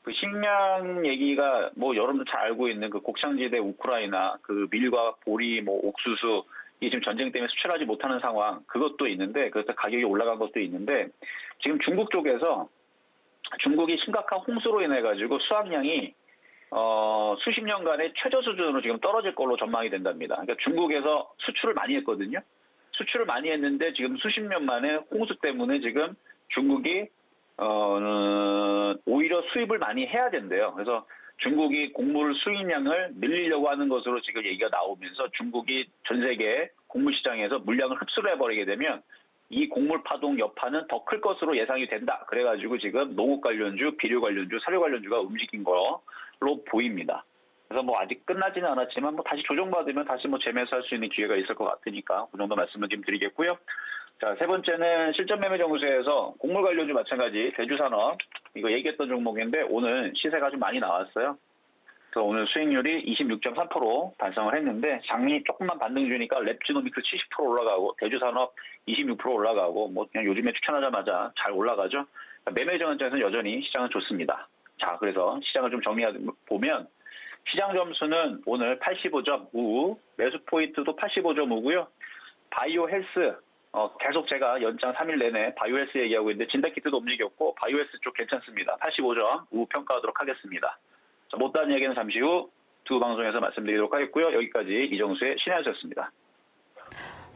그 식량 얘기가 뭐 여러분들 잘 알고 있는 그 곡창지대 우크라이나 그 밀과 보리 뭐 옥수수 이 지금 전쟁 때문에 수출하지 못하는 상황 그것도 있는데 그래서 가격이 올라간 것도 있는데 지금 중국 쪽에서 중국이 심각한 홍수로 인해 가지고 수확량이 수십 년간의 최저 수준으로 지금 떨어질 걸로 전망이 된답니다. 그러니까 중국에서 수출을 많이 했거든요. 수출을 많이 했는데 지금 수십 년 만에 홍수 때문에 지금 중국이 오히려 수입을 많이 해야 된대요. 그래서 중국이 곡물 수입량을 늘리려고 하는 것으로 지금 얘기가 나오면서 중국이 전 세계 곡물 시장에서 물량을 흡수를 해버리게 되면 이 곡물 파동 여파는 더 클 것으로 예상이 된다. 그래가지고 지금 농업 관련주, 비료 관련주, 사료 관련주가 움직인 거로 보입니다. 그래서 뭐 아직 끝나지는 않았지만 뭐 다시 조정받으면 다시 뭐 재매수할 수 있는 기회가 있을 것 같으니까 그 정도 말씀을 좀 드리겠고요. 자, 세 번째는 실전 매매 정수에서 곡물 관련주 마찬가지 대주산업 이거 얘기했던 종목인데 오늘 시세가 좀 많이 나왔어요. 그래서 오늘 수익률이 26.3% 달성을 했는데 장미 조금만 반등 주니까 랩지노믹스 70% 올라가고 대주산업 26% 올라가고 뭐 그냥 요즘에 추천하자마자 잘 올라가죠. 매매 정원장에서는 여전히 시장은 좋습니다. 자, 그래서 시장을 좀 정리해 보면 시장 점수는 오늘 85점 우, 매수 포인트도 85점 우고요. 바이오 헬스 계속 제가 연장 3일 내내 바이오 헬스 얘기하고 있는데 진단키트도 움직였고 바이오 헬스 쪽 괜찮습니다. 85점 우 평가하도록 하겠습니다. 자, 못다한 얘기는 잠시 후 두 방송에서 말씀드리도록 하겠고요. 여기까지 이정수의 신한수였습니다.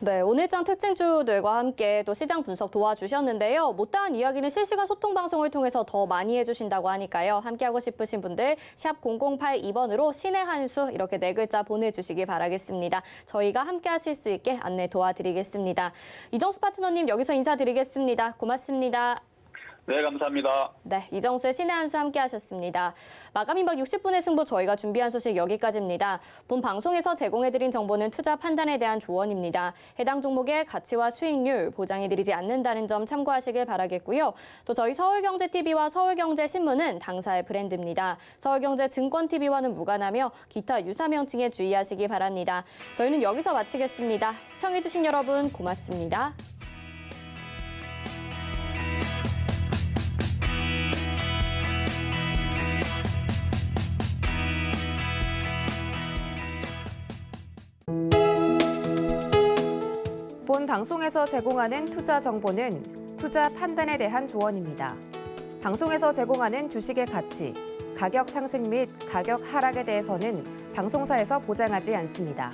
네, 오늘장 특징주들과 함께 또 시장 분석 도와주셨는데요. 못다한 이야기는 실시간 소통 방송을 통해서 더 많이 해주신다고 하니까요. 함께하고 싶으신 분들 샵 0082번으로 신의 한수 이렇게 4글자 보내주시기 바라겠습니다. 저희가 함께하실 수 있게 안내 도와드리겠습니다. 이정수 파트너님 여기서 인사드리겠습니다. 고맙습니다. 네, 감사합니다. 네, 이정수의 신의 한수 함께하셨습니다. 마감 임박 60분의 승부 저희가 준비한 소식 여기까지입니다. 본 방송에서 제공해드린 정보는 투자 판단에 대한 조언입니다. 해당 종목의 가치와 수익률 보장해드리지 않는다는 점 참고하시길 바라겠고요. 또 저희 서울경제TV와 서울경제신문은 당사의 브랜드입니다. 서울경제증권TV와는 무관하며 기타 유사 명칭에 주의하시기 바랍니다. 저희는 여기서 마치겠습니다. 시청해주신 여러분 고맙습니다. 본 방송에서 제공하는 투자 정보는 투자 판단에 대한 조언입니다. 방송에서 제공하는 주식의 가치, 가격 상승 및 가격 하락에 대해서는 방송사에서 보장하지 않습니다.